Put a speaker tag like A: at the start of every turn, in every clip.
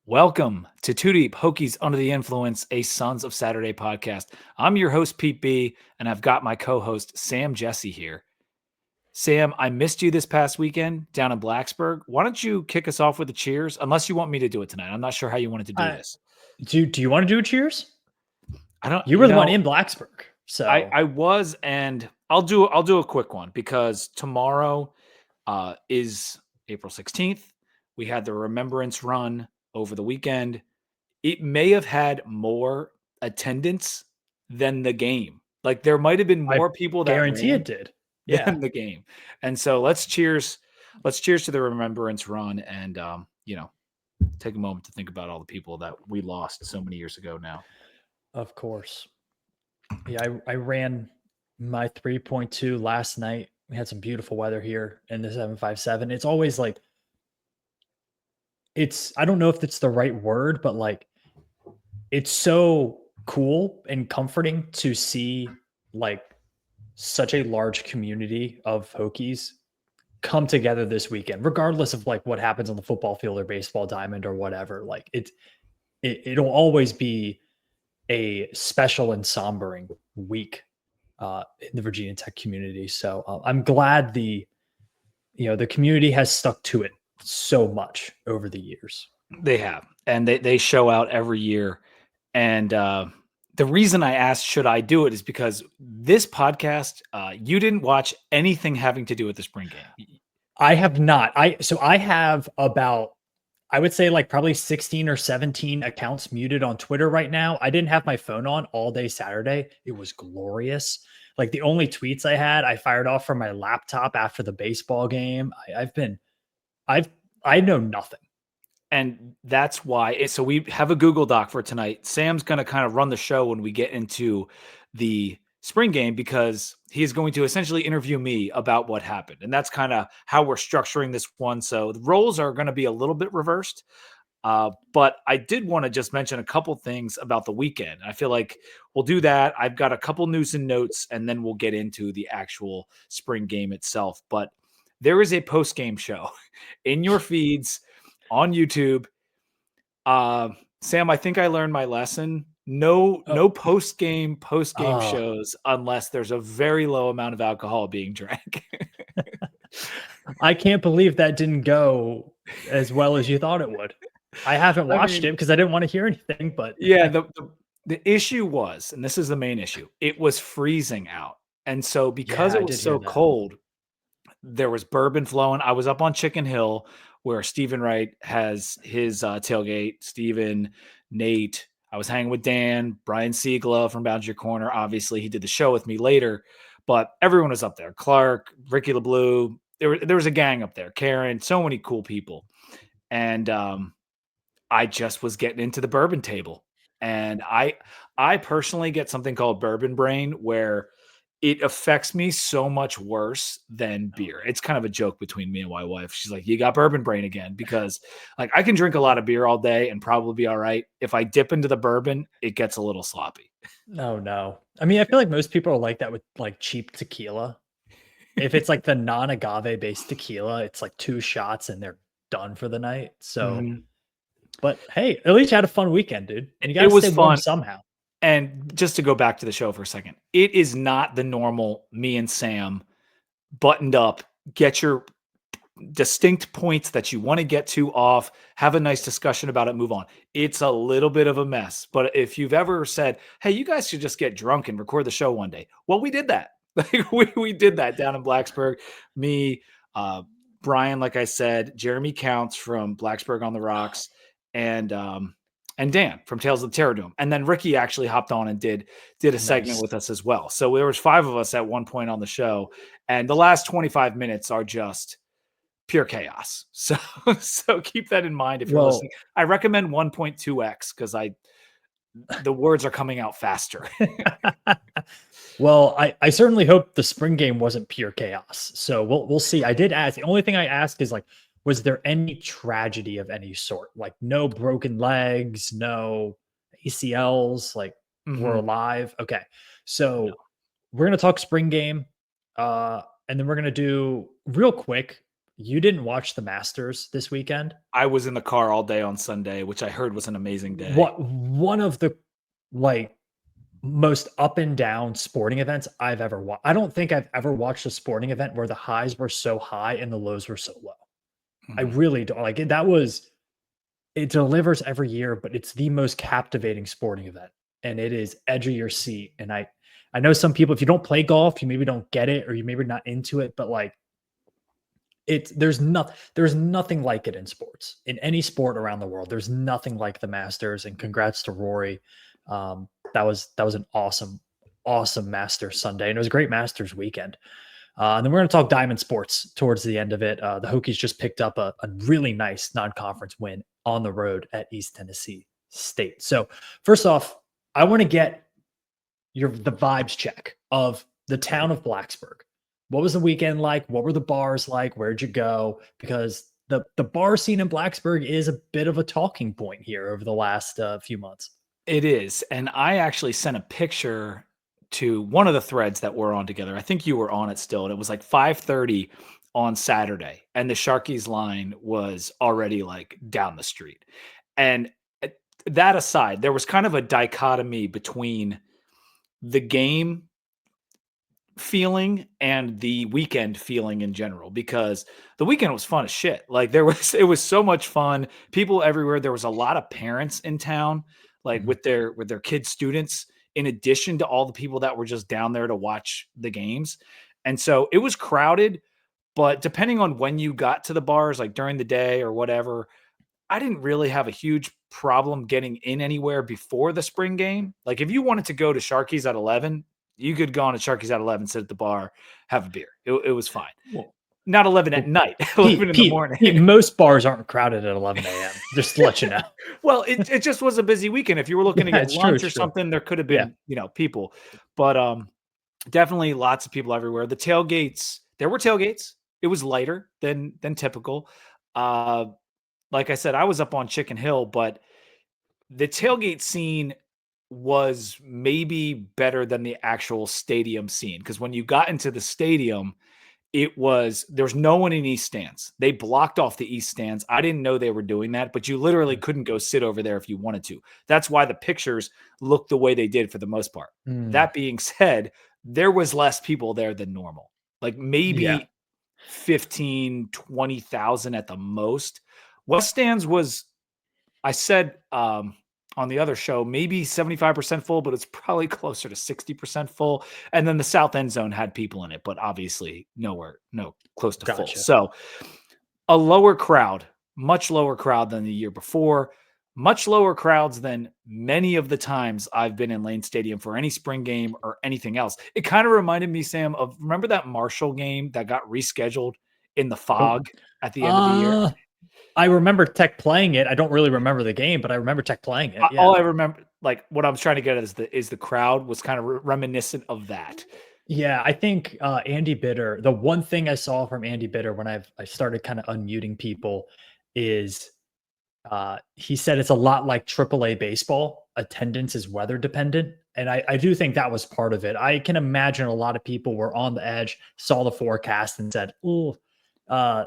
A: Welcome to Two Deep Hokies Under the Influence, a Sons of Saturday podcast. I'm your host, Pete B, and I've got my co-host, Sam Jesse here. Sam, I missed you this past weekend down in Blacksburg. Why don't you kick us off with the cheers? Unless you want me to do it tonight. I'm not sure how you wanted to do
B: I
A: this.
B: do you want to do a cheers?
A: I don't,
B: You were the one in Blacksburg. So
A: I was, and I'll do a quick one because tomorrow is April 16th. We had the Remembrance Run over the weekend. It may have had more attendance than the game. Like there might have been
B: I
A: more people that
B: guarantee
A: ran
B: it did. Yeah,
A: than the game. And so let's cheers to the Remembrance Run and take a moment to think about all the people that we lost so many years ago now.
B: of course. Yeah, I ran my 3.2 last night. We had some beautiful weather here in the 757. It's always like I don't know if it's the right word, but like it's so cool and comforting to see like such a large community of Hokies come together this weekend, regardless of like what happens on the football field or baseball diamond or whatever. Like it'll always be a special and sombering week in the Virginia Tech community. So I'm glad the community has stuck to it so much over the years.
A: They have, and they show out every year. And the reason I asked should I do it is because this podcast, you didn't watch anything having to do with the spring game.
B: I have not. I have about, I would say like probably 16 or 17 accounts muted on Twitter right now. I didn't have my phone on all day Saturday. It was glorious. Like the only tweets I had, I fired off from my laptop after the baseball game. I know nothing.
A: And that's why. So we have a Google Doc for tonight. Sam's going to kind of run the show when we get into the spring game because he's going to essentially interview me about what happened. And that's kind of how we're structuring this one. So the roles are going to be a little bit reversed. But I did want to just mention a couple things about the weekend. I feel like we'll do that. I've got a couple news and notes, and then we'll get into the actual spring game itself. But there is a post-game show in your feeds on YouTube. Sam, I think I learned my lesson. No post-game shows unless there's a very low amount of alcohol being drank.
B: I can't believe that didn't go as well as you thought it would. I haven't watched it because I didn't want to hear anything, but
A: yeah, the issue was, and this is the main issue, it was freezing out. And so because it was so cold, there was bourbon flowing. I was up on Chicken Hill where Stephen Wright has his tailgate. Stephen, Nate. I was hanging with Dan, Brian Siegla from Boundary Corner. Obviously, he did the show with me later, but everyone was up there. Clark, Ricky LeBlue. There was a gang up there. Karen, so many cool people. And I just was getting into the bourbon table. And I personally get something called bourbon brain where it affects me so much worse than beer. It's kind of a joke between me and my wife. She's like, you got bourbon brain again, because like I can drink a lot of beer all day and probably be all right. If I dip into the bourbon, it gets a little sloppy.
B: no. I mean, I feel like most people are like that with like cheap tequila. If it's like the non-agave based tequila, it's like 2 shots and they're done for the night. So, but hey, at least you had a fun weekend, dude. And you got to stay warm somehow.
A: And just to go back to the show for a second, it is not the normal me and Sam buttoned up, get your distinct points that you want to get to off, have a nice discussion about it, move on. It's a little bit of a mess. But if you've ever said, hey, you guys should just get drunk and record the show one day. Well, we did that. we did that down in Blacksburg. Me, Brian, like I said, Jeremy Counts from Blacksburg on the Rocks, and Dan from Tales of the Terror Dome. And then Ricky actually hopped on and did a segment with us as well. So there was 5 of us at one point on the show. And the last 25 minutes are just pure chaos. So keep that in mind if you're listening. I recommend 1.2x because the words are coming out faster.
B: Well, I certainly hope the spring game wasn't pure chaos. So we'll see. I did ask. The only thing I asked is like, was there any tragedy of any sort? Like no broken legs, no ACLs, like we're alive. Okay. So we're going to talk spring game. And then we're going to do real quick. You didn't watch the Masters this weekend?
A: I was in the car all day on Sunday, which I heard was an amazing day.
B: What one of the like most up and down sporting events I've ever watched. I don't think I've ever watched a sporting event where the highs were so high and the lows were so low. I really don't like it. It delivers every year, but it's the most captivating sporting event. And it is edge of your seat. And I know some people, if you don't play golf, you maybe don't get it or you maybe not into it, but like there's nothing like it in sports. In any sport around the world, there's nothing like the Masters. And congrats to Rory. That was an awesome Masters Sunday, and it was a great Masters weekend. And then we're going to talk diamond sports towards the end of it. The Hokies just picked up a really nice non-conference win on the road at East Tennessee State. So first off, I want to get the vibes check of the town of Blacksburg. What was the weekend like? What were the bars like? Where'd you go? Because the bar scene in Blacksburg is a bit of a talking point here over the last few months.
A: It is. And I actually sent a picture to one of the threads that we're on together. I think you were on it still. And it was like 5:30 on Saturday. And the Sharkies line was already like down the street. And that aside, there was kind of a dichotomy between the game feeling and the weekend feeling in general, because the weekend was fun as shit. Like it was so much fun. People everywhere. There was a lot of parents in town, like with their kids, students, in addition to all the people that were just down there to watch the games. And so it was crowded, but depending on when you got to the bars, like during the day or whatever, I didn't really have a huge problem getting in anywhere before the spring game. Like if you wanted to go to Sharkies at 11, you could go on to Sharkies at 11, sit at the bar, have a beer. It was fine.
B: Well,
A: not 11 at night, 11 in the morning.
B: Pete, most bars aren't crowded at 11 a.m. Just to let you know.
A: Well, it just was a busy weekend. If you were looking to get lunch or something, there could have been, people. But definitely lots of people everywhere. The tailgates, there were tailgates. It was lighter than typical. Like I said, I was up on Chicken Hill, but the tailgate scene was maybe better than the actual stadium scene, because when you got into the stadium, there was no one in East stands. They blocked off the East stands. I didn't know they were doing that, but you literally couldn't go sit over there if you wanted to. That's why the pictures looked the way they did for the most part. That being said, there was less people there than normal. Like maybe 15, 20,000 at the most. West stands was, I said on the other show, maybe 75% full, but it's probably closer to 60% full. And then the south end zone had people in it, but obviously close to full. So a lower crowd, much lower crowd than the year before, much lower crowds than many of the times I've been in Lane Stadium for any spring game or anything else. It kind of reminded me, Sam, of, remember that Marshall game that got rescheduled in the fog at the end of the year?
B: I remember Tech playing it. I don't really remember the game, but I remember Tech playing it. Yeah.
A: All I remember, like what I was trying to get at is the crowd was kind of reminiscent of that.
B: Yeah, I think Andy Bitter, the one thing I saw from Andy Bitter when I started kind of unmuting people is he said it's a lot like AAA baseball. Attendance is weather dependent. And I do think that was part of it. I can imagine a lot of people were on the edge, saw the forecast and said, "Ooh,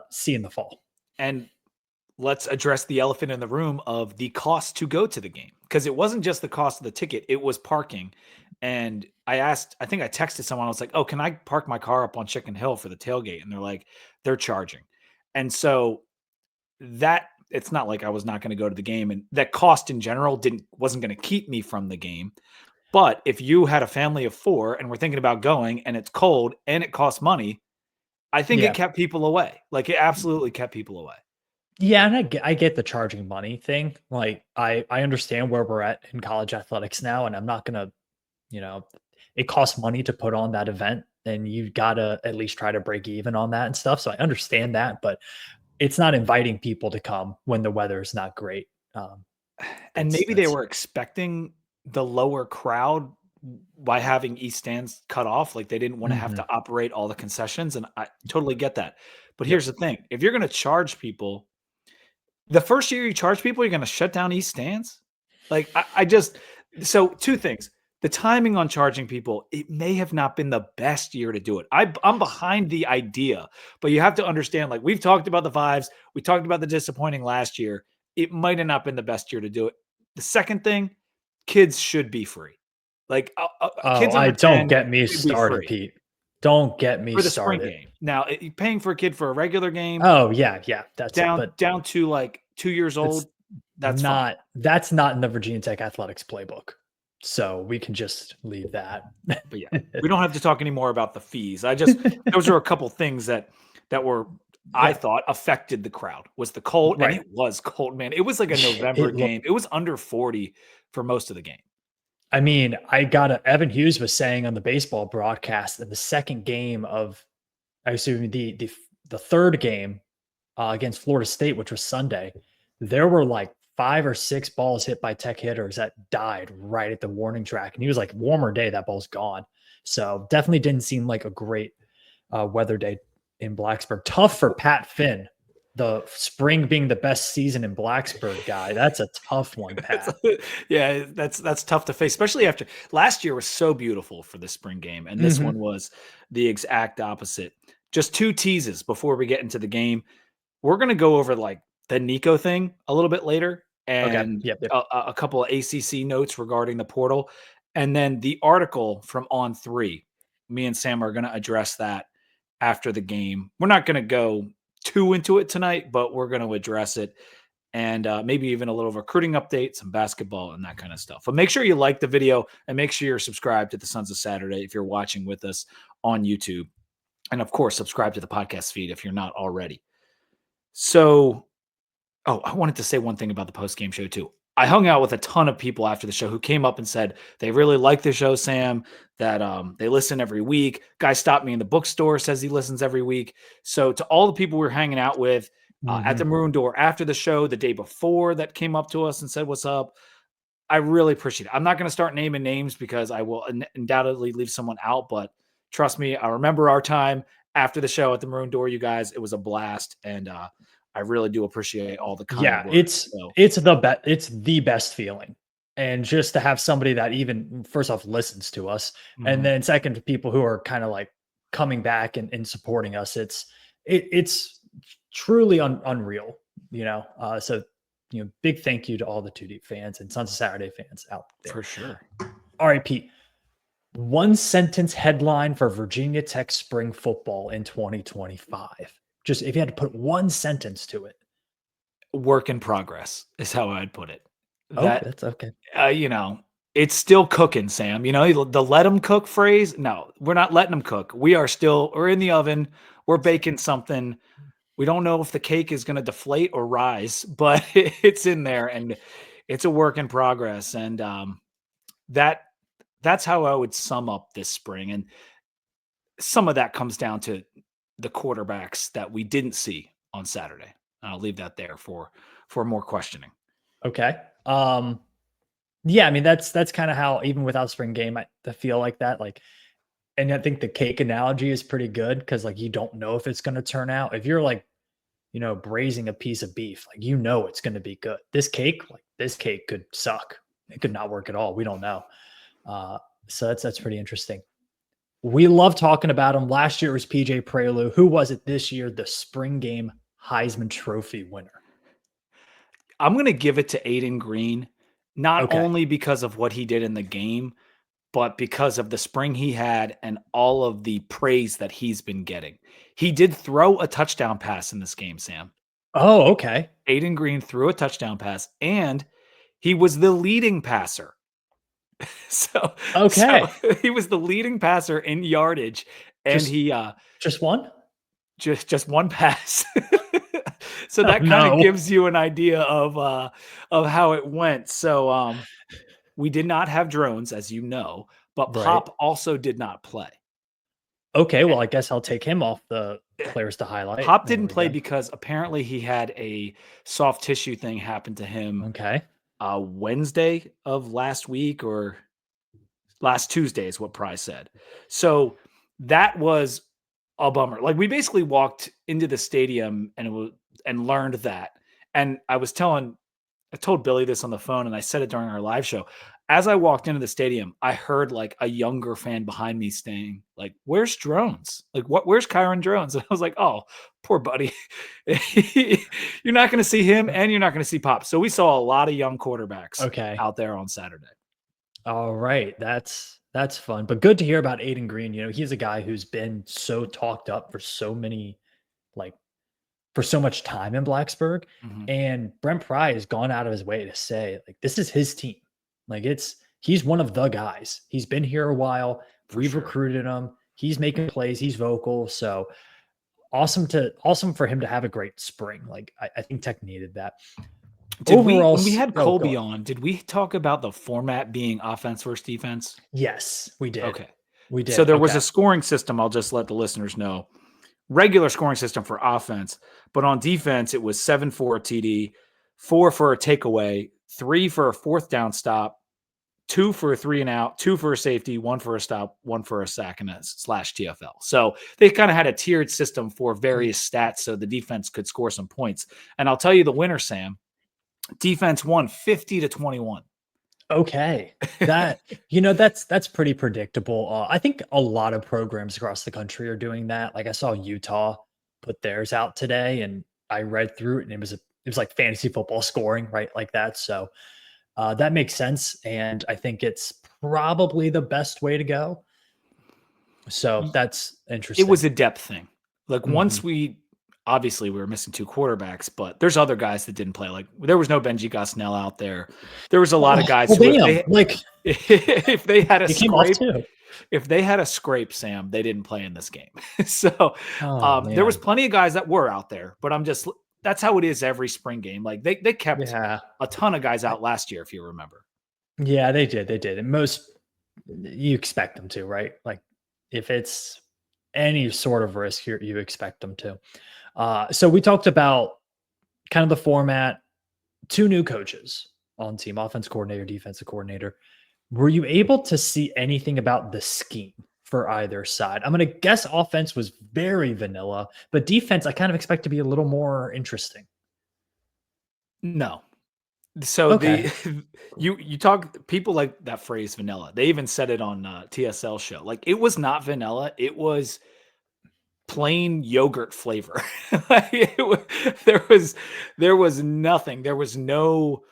B: see in the fall."
A: And let's address the elephant in the room of the cost to go to the game, because it wasn't just the cost of the ticket, it was parking. And I think I texted someone, I was like, "Oh, can I park my car up on Chicken Hill for the tailgate?" And they're like, "They're charging." And so that, it's not like I was not going to go to the game, and that cost in general wasn't going to keep me from the game. But if you had a family of 4 and we're thinking about going and it's cold and it costs money, I think it kept people away. Like it absolutely kept people away.
B: Yeah, and I get the charging money thing. Like I understand where we're at in college athletics now, and I'm not gonna, it costs money to put on that event, and you gotta at least try to break even on that and stuff. So I understand that, but it's not inviting people to come when the weather is not great.
A: And maybe they were expecting the lower crowd by having East stands cut off. Like they didn't want to have to operate all the concessions, and I totally get that. But here's the thing: if you're going to charge people, the first year you charge people, you're going to shut down East stands. Like so 2 things. the timing on charging people, it may have not been the best year to do it. I'm behind the idea, but you have to understand, like we've talked about the vibes, we talked about the disappointing last year. It might have not been the best year to do it. The second thing, kids should be free. Like
B: Oh,
A: kids
B: I
A: under
B: don't
A: 10
B: get me
A: should be
B: started,
A: free
B: Pete. Don't get me
A: for the spring
B: started.
A: game. Now, paying for a kid for a regular game
B: Oh yeah, that's it. But
A: down to like 2 years
B: that's
A: old, that's fine.
B: that's not in the Virginia Tech athletics playbook. So we can just leave that.
A: But yeah, we don't have to talk anymore about the fees. Those are a couple things that were, I thought, affected the crowd. Was the cold, and
B: Right.
A: it was cold, man. It was like a November game. It was under 40 for most of the game.
B: I mean, Evan Hughes was saying on the baseball broadcast that the second game of, I assume the third game against Florida State, which was Sunday, there were like 5 or 6 balls hit by Tech hitters that died right at the warning track. And he was like, warmer day, that ball's gone. So definitely didn't seem like a great weather day in Blacksburg. Tough for Pat Finn, the spring being the best season in Blacksburg guy. That's a tough one, Pat.
A: Yeah, that's tough to face, especially after last year was so beautiful for the spring game, and this one was the exact opposite. Just 2 teases before we get into the game. We're going to go over like the Nico thing a little bit later, and
B: Yep.
A: a couple of ACC notes regarding the portal, and then the article from On3. Me and Sam are going to address that after the game. We're not going to go too into it tonight, but we're going to address it, and maybe even a little recruiting update, some basketball, and that kind of stuff. But make sure you like the video and make sure you're subscribed to the Sons of Saturday if you're watching with us on YouTube. And of course, subscribe to the podcast feed if you're not already. So, I wanted to say one thing about the post-game show too. I hung out with a ton of people after the show who came up and said they really like the show, Sam, that they listen every week. Guy stopped me in the bookstore, says he listens every week. So to all the people we're hanging out with at the Maroon Door after the show, the day before, that came up to us and said, what's up? I really appreciate it. I'm not going to start naming names because I will undoubtedly leave someone out, but trust me, I remember our time after the show at the Maroon Door, you guys. It was a blast, and I really do appreciate all the kind words.
B: It's the best feeling. And just to have somebody that even first off listens to us, and then second to people who are kind of like coming back and supporting us, it's truly unreal, so big thank you to all the Two Deep fans and Sons of Saturday fans out there.
A: For sure.
B: All right, Pete. 1 sentence headline for Virginia Tech spring football in 2025. Just if you had to put 1 sentence to it.
A: Work in progress is how I'd put it.
B: That's okay.
A: It's still cooking, Sam. The let them cook phrase. No, we're not letting them cook. We're in the oven. We're baking something. We don't know if the cake is going to deflate or rise, but it's in there, and it's a work in progress. And that's how I would sum up this spring. And some of that comes down to the quarterbacks that we didn't see on Saturday. I'll leave that there for more questioning.
B: Okay. Yeah, I mean, that's kind of how, even without spring game, I feel like that. Like, and I think the cake analogy is pretty good because, like, you don't know if it's going to turn out. If you're like, braising a piece of beef, like, it's going to be good. This cake could suck. It could not work at all. We don't know. So that's pretty interesting. We love talking about him. Last year was PJ Prelude. Who was it this year? The spring game Heisman Trophy winner.
A: I'm going to give it to Aiden Green, not only because of what he did in the game, but because of the spring he had and all of the praise that he's been getting. He did throw a touchdown pass in this game, Sam.
B: Oh, okay.
A: Aiden Green threw a touchdown pass, and he was the leading passer. So he was the leading passer in yardage, and he
B: just one?
A: Just one pass. So that kind of gives you an idea of how it went. So we did not have drones, as you know, but Pop also did not play.
B: Okay, well, I guess I'll take him off the players to highlight.
A: Pop didn't play because apparently he had a soft tissue thing happen to him.
B: Okay.
A: Wednesday of last week, or last Tuesday is what Price said. So that was a bummer. Like, we basically walked into the stadium and learned that. And I told Billy this on the phone, and I said it during our live show. as I walked into the stadium, I heard like a younger fan behind me saying, like, "Where's Drones? Like, where's Kyron Drones?" And I was like, "Oh, poor buddy. You're not going to see him, and you're not going to see Pop." So we saw a lot of young quarterbacks
B: Okay.
A: out there on Saturday.
B: All right. That's fun. But good to hear about Aiden Green. You know, he's a guy who's been so talked up for so many, like, for so much time in Blacksburg.
A: Mhm.
B: And Brent Pry has gone out of his way to say, like, this is his team. Like, he's one of the guys. He's been here a while.
A: For
B: We've
A: sure.
B: recruited him. He's making plays. He's vocal. So awesome for him to have a great spring. Like, I think Tech needed that.
A: When we had
B: Go
A: Colby
B: ahead.
A: on, did we talk about the format being offense versus defense?
B: Yes, we did.
A: Okay.
B: We
A: So
B: did.
A: there was
B: Okay.
A: a scoring system. I'll just let the listeners know. Regular scoring system for offense, but on defense, it was 7 for a TD, 4 for a takeaway, 3 for a fourth down stop, 2 for a 3 and out, 2 for a safety, 1 for a stop, 1 for a sack, and a slash TFL. So they kind of had a tiered system for various stats so the defense could score some points. And I'll tell you the winner, Sam, defense won 50-21.
B: Okay. That's pretty predictable. I think a lot of programs across the country are doing that. Like I saw Utah put theirs out today and I read through it and it was like fantasy football scoring, right? Like that. So that makes sense. And I think it's probably the best way to go. So that's
A: It
B: interesting.
A: was a depth thing. Like
B: Mhm.
A: once obviously we were missing 2 quarterbacks, but there's other guys that didn't play. Like there was no Benji Gosnell out there. There was a lot of
B: Oh,
A: guys
B: well,
A: who
B: damn. Like
A: if they had a
B: you came off
A: scrape,
B: too.
A: Sam, they didn't play in this game. So
B: Oh
A: there was
B: man.
A: plenty of guys that were out there, but that's how it is every spring game. Like they kept
B: Yeah.
A: a ton of guys out last year, if you remember.
B: Yeah, they did. They did. And most you expect them to, right? Like if it's any sort of risk here, you expect them to. So we talked about kind of the format, two new coaches on team, offense coordinator, defensive coordinator. Were you able to see anything about the scheme for either side? I'm going to guess offense was very vanilla, but defense, I kind of expect to be a little more interesting.
A: No. So
B: Okay.
A: the you talk people like that phrase vanilla. They even said it on TSL show. Like it was not vanilla. It was plain yogurt flavor. Like, there was nothing. There was no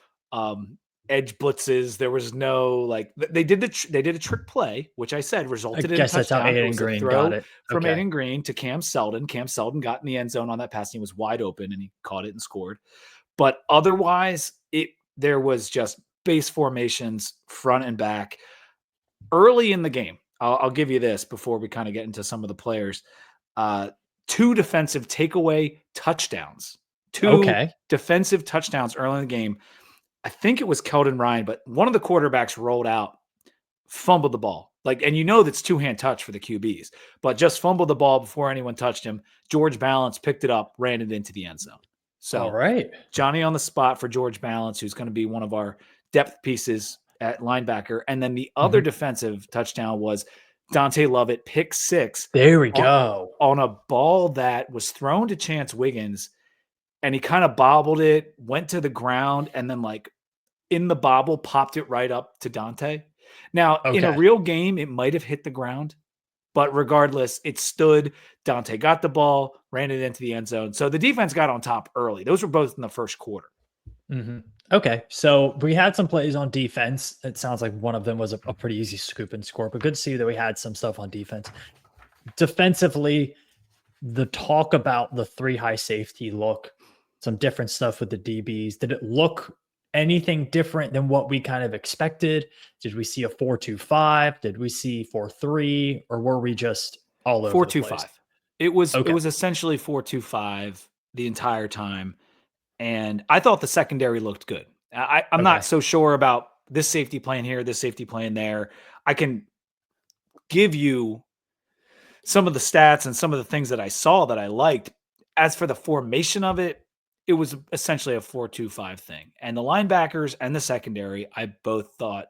A: edge blitzes. There was no like they did they did a trick play, which I said
B: I
A: resulted in a
B: guess that's how
A: touchdown. It
B: Aiden
A: was a
B: Green got
A: throw
B: it.
A: from
B: Okay.
A: Aiden Green to Cam Seldon. Cam Seldon got in the end zone on that pass. And he was wide open and he caught it and scored. But otherwise, there was just base formations front and back early in the game. I'll give you this before we kind of get into some of the players. 2 defensive takeaway touchdowns, 2
B: Okay.
A: defensive touchdowns early in the game. I think it was Keldon Ryan, but one of the quarterbacks rolled out, fumbled the ball. Like, and that's 2-hand touch for the QBs, but just fumbled the ball before anyone touched him. George Balance picked it up, ran it into the end zone.
B: All
A: So
B: right.
A: Johnny on the spot for George Balance, who's going to be one of our depth pieces at linebacker. And then the other
B: Mhm.
A: defensive touchdown was Dante Lovett, pick 6
B: There we
A: on,
B: go.
A: on a ball that was thrown to Chance Wiggins. And he kind of bobbled it, went to the ground, and then like in the bobble, popped it right up to Dante. Now, in a
B: Okay.
A: real game, it might have hit the ground, but regardless, it stood. Dante got the ball, ran it into the end zone. So the defense got on top early. Those were both in the first quarter.
B: Mhm. Okay. So we had some plays on defense. It sounds like one of them was a pretty easy scoop and score, but good to see that we had some stuff on defense. Defensively, the talk about the 3 high safety look, some different stuff with the DBs. Did it look anything different than what we kind of expected? Did we see a 4-2-5? Did we see 4-3? Or were we just all over the place?
A: 4-2-5. It
B: Okay.
A: was essentially 4-2-5 the entire time. And I thought the secondary looked good. I'm not
B: Okay.
A: so sure about this safety playing here, this safety playing there. I can give you some of the stats and some of the things that I saw that I liked. As for the formation of it, it was essentially a 4-2-5 thing. And the linebackers and the secondary, I both thought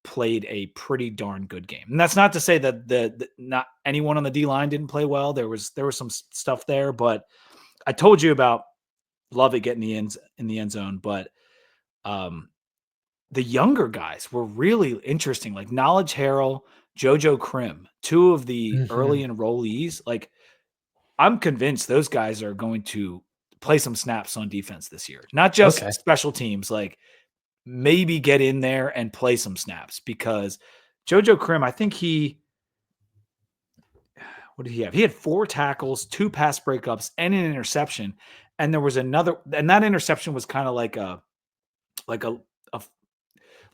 A: played a pretty darn good game. And that's not to say that the not anyone on the D line didn't play well. There was some stuff there, but I told you about Lovett getting in the end zone, but the younger guys were really interesting, like Knowledge Harrell, JoJo Krim, two of the early enrollees. Like, I'm convinced those guys are going to play some snaps on defense this year, not just special teams, like maybe get in there and play some snaps, because JoJo Krim, I think what did he have? He had 4 tackles, 2 pass breakups, and an interception. And there was another, and that interception was kind of like like a,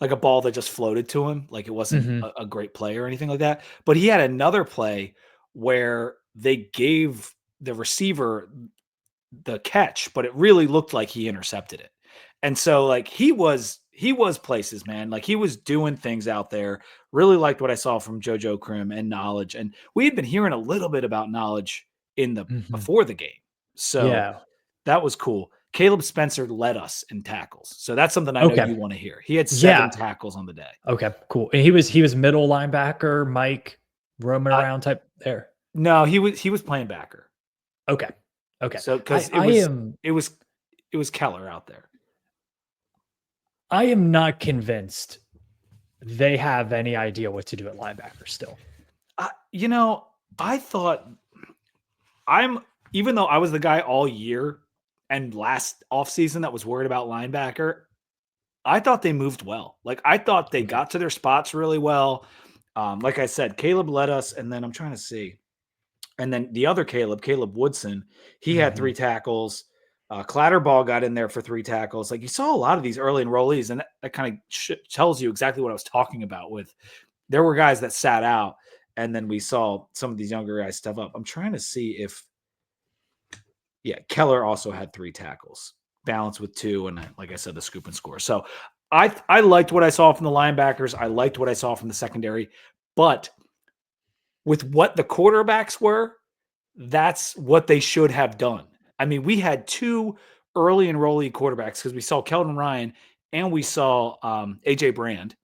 A: a ball that just floated to him. Like, it wasn't a great play or anything like that. But he had another play where they gave the receiver the catch, but it really looked like he intercepted it. And so, like, he was places, man. Like, he was doing things out there. Really liked what I saw from JoJo Krim and Knowledge. And we had been hearing a little bit about Knowledge in the before the game. So that was cool. Caleb Spencer led us in tackles. So that's something I know you want to hear. He had 7 tackles on the day.
B: Okay, cool. And he was middle linebacker, Mike, roaming around type there.
A: No, he was playing backer.
B: Okay.
A: So because it was Keller out there.
B: I am not convinced they have any idea what to do at linebacker still.
A: I thought even though I was the guy all year and last offseason that was worried about linebacker, I thought they moved well. Like, I thought they got to their spots really well. Like I said, Caleb led us, and then I'm trying to see. And then the other Caleb Woodson, he had 3 tackles. Clatterball got in there for 3 tackles. Like, you saw a lot of these early enrollees, and that kind of tells you exactly what I was talking about. There were guys that sat out, and then we saw some of these younger guys step up. I'm trying to see if, Keller also had 3 tackles, balanced with 2, and like I said, the scoop and score. So I liked what I saw from the linebackers. I liked what I saw from the secondary, but with what the quarterbacks were, that's what they should have done. I mean, we had 2 early enrollee quarterbacks, because we saw Keldon Ryan and we saw AJ Brand,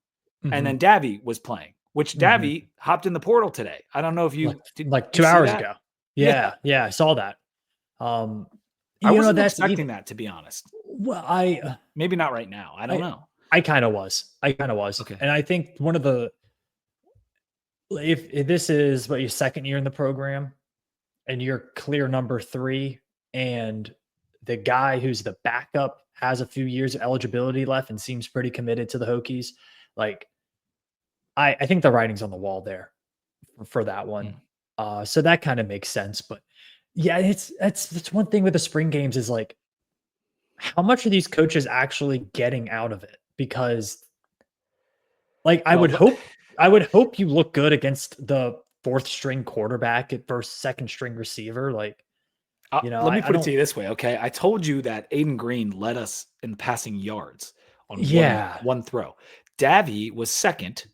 A: and then Davy was playing, which Davy hopped in the portal today. I don't know if you
B: like 2 hours ago. Yeah, I saw that.
A: I wasn't expecting that, to be honest.
B: Well,
A: maybe not right now. I don't know.
B: I kind of was. Okay. And I think one of the, if this is your second year in the program and you're clear number 3, and the guy who's the backup has a few years of eligibility left and seems pretty committed to the Hokies, like, I think the writing's on the wall there for that one. So that kind of makes sense. But yeah, that's one thing with the spring games is, like, how much are these coaches actually getting out of it? Because, like, I would hope you look good against the 4th string quarterback versus 2nd string receiver. Like,
A: let me put it to you this way. Okay. I told you that Aiden Green led us in passing yards on one throw. Davy was 2nd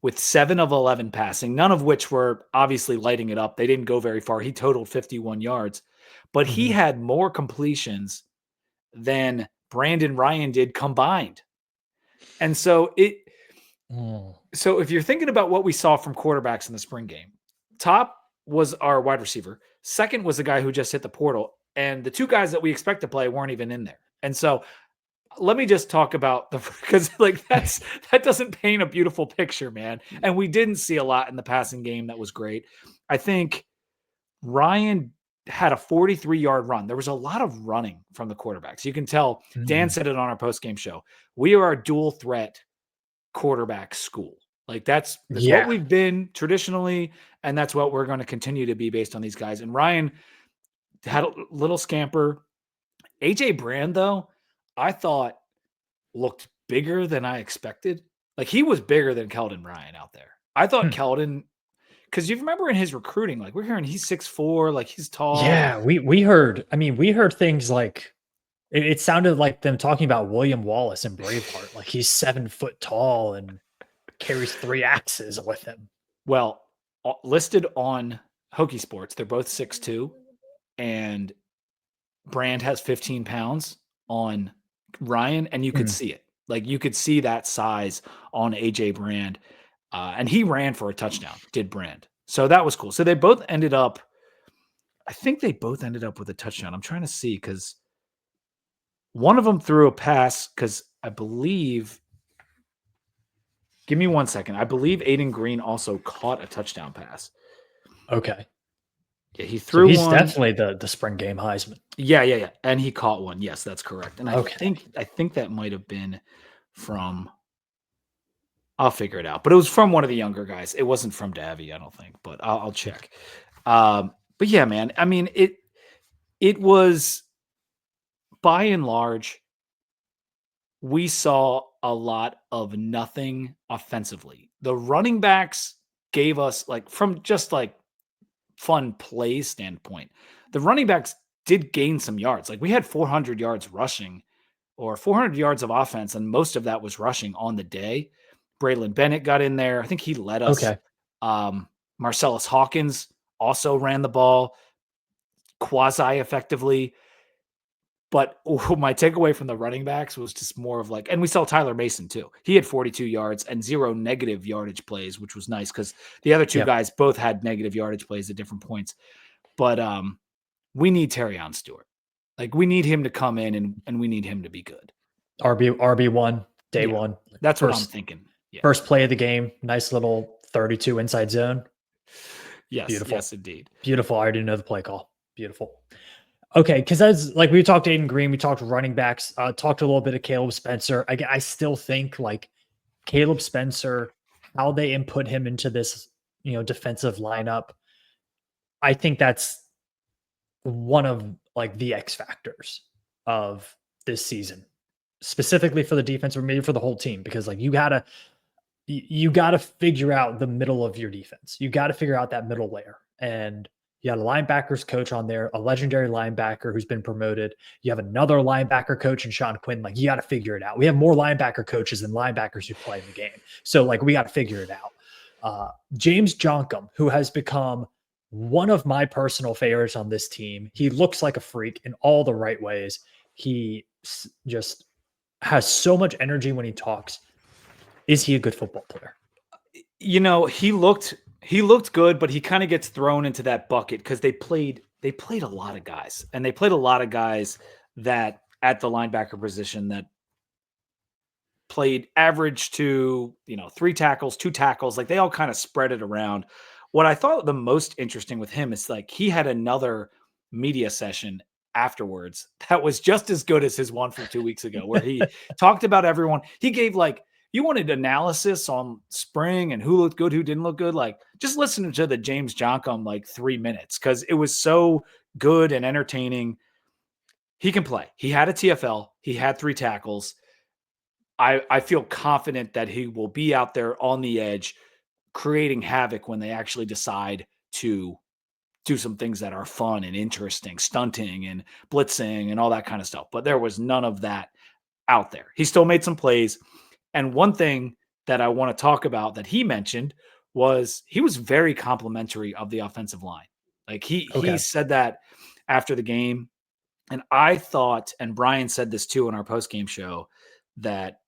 A: with 7 of 11 passing, none of which were obviously lighting it up. They didn't go very far. He totaled 51 yards, but he had more completions than Brandon Ryan did combined. And so so if you're thinking about what we saw from quarterbacks in the spring game, top was our wide receiver. 2nd was the guy who just hit the portal. And the 2 guys that we expect to play weren't even in there. And so let me just talk about because, like, that doesn't paint a beautiful picture, man. And we didn't see a lot in the passing game that was great. I think Ryan had a 43-yard run. There was a lot of running from the quarterbacks. You can tell. Dan said it on our post-game show. We are a dual threat quarterback school. Like, that's what we've been traditionally, and that's what we're going to continue to be based on these guys. And Ryan had a little scamper. AJ Brand, though, I thought looked bigger than I expected. Like, he was bigger than Keldon Ryan out there. I thought Keldon, because you remember in his recruiting, like, we're hearing he's 6'4", like, he's tall.
B: Yeah, we heard things like, it sounded like them talking about William Wallace and Braveheart. Like, he's 7 foot tall and carries 3 axes with him.
A: Well, listed on Hokie Sports, they're both 6'2", and Brand has 15 pounds on Ryan, and you could see it. Like, you could see that size on AJ Brand, and he ran for a touchdown, did Brand. So that was cool. So they both ended up, I think they both ended up with a touchdown. I'm trying to see, because one of them threw a pass, because I believe Give me 1 second. I believe Aiden Green also caught a touchdown pass.
B: Okay.
A: Yeah, he
B: So
A: threw
B: he's
A: one.
B: definitely the spring game Heisman.
A: Yeah. And he caught one. Yes, that's correct. And
B: Okay.
A: I think that might have been from, I'll figure it out. But it was from one of the younger guys. It wasn't from Davy, I don't think, but I'll check. But yeah, man. I mean, it was by and large, we saw a lot of nothing offensively. The running backs gave us, like, from just like fun play standpoint, the running backs did gain some yards. Like, we had 400 yards rushing or 400 yards of offense, and most of that was rushing on the day. Braylon Bennett got in there. I think he led us.
B: Okay.
A: Marcellus Hawkins also ran the ball quasi effectively. But my takeaway from the running backs was just more of like, and we saw Tyler Mason too. He had 42 yards and 0 negative yardage plays, which was nice because the other two guys both had negative yardage plays at different points. But we need Terrion Stewart. Like, we need him to come in and we need him to be good.
B: RB1, day one.
A: That's what I'm thinking.
B: Yeah. First play of the game, nice little 32 inside zone.
A: Yes,
B: beautiful.
A: Yes, indeed.
B: Beautiful. I already know the play call. Beautiful. Okay, because as like we talked to Aiden Green, we talked running backs, talked a little bit of Caleb Spencer. I still think like Caleb Spencer, how they input him into this, defensive lineup, I think that's one of like the X factors of this season, specifically for the defense or maybe for the whole team, because like you gotta figure out the middle of your defense. You got to figure out that middle layer. And you had a linebackers coach on there, a legendary linebacker who's been promoted. You have another linebacker coach in Sean Quinn. Like, you got to figure it out. We have more linebacker coaches than linebackers who play in the game. So like, we got to figure it out. James Jonkum, who has become one of my personal favorites on this team. He looks like a freak in all the right ways. He just has so much energy when he talks. Is he a good football player?
A: He looked good, but he kind of gets thrown into that bucket because they played a lot of guys, and they played a lot of guys that at the linebacker position that played average to, 3 tackles, 2 tackles. Like, they all kind of spread it around. What I thought the most interesting with him is like he had another media session afterwards that was just as good as his one from 2 weeks ago, where he talked about everyone. He gave like, you wanted analysis on spring and who looked good, who didn't look good. Like, just listen to the James Jonkum like 3 minutes because it was so good and entertaining. He can play. He had a TFL. He had 3 tackles. I feel confident that he will be out there on the edge, creating havoc when they actually decide to do some things that are fun and interesting, stunting and blitzing and all that kind of stuff. But there was none of that out there. He still made some plays. And one thing that I want to talk about that he mentioned was he was very complimentary of the offensive line. Like, he said that after the game. And I thought, and Brian said this too in our post-game show, that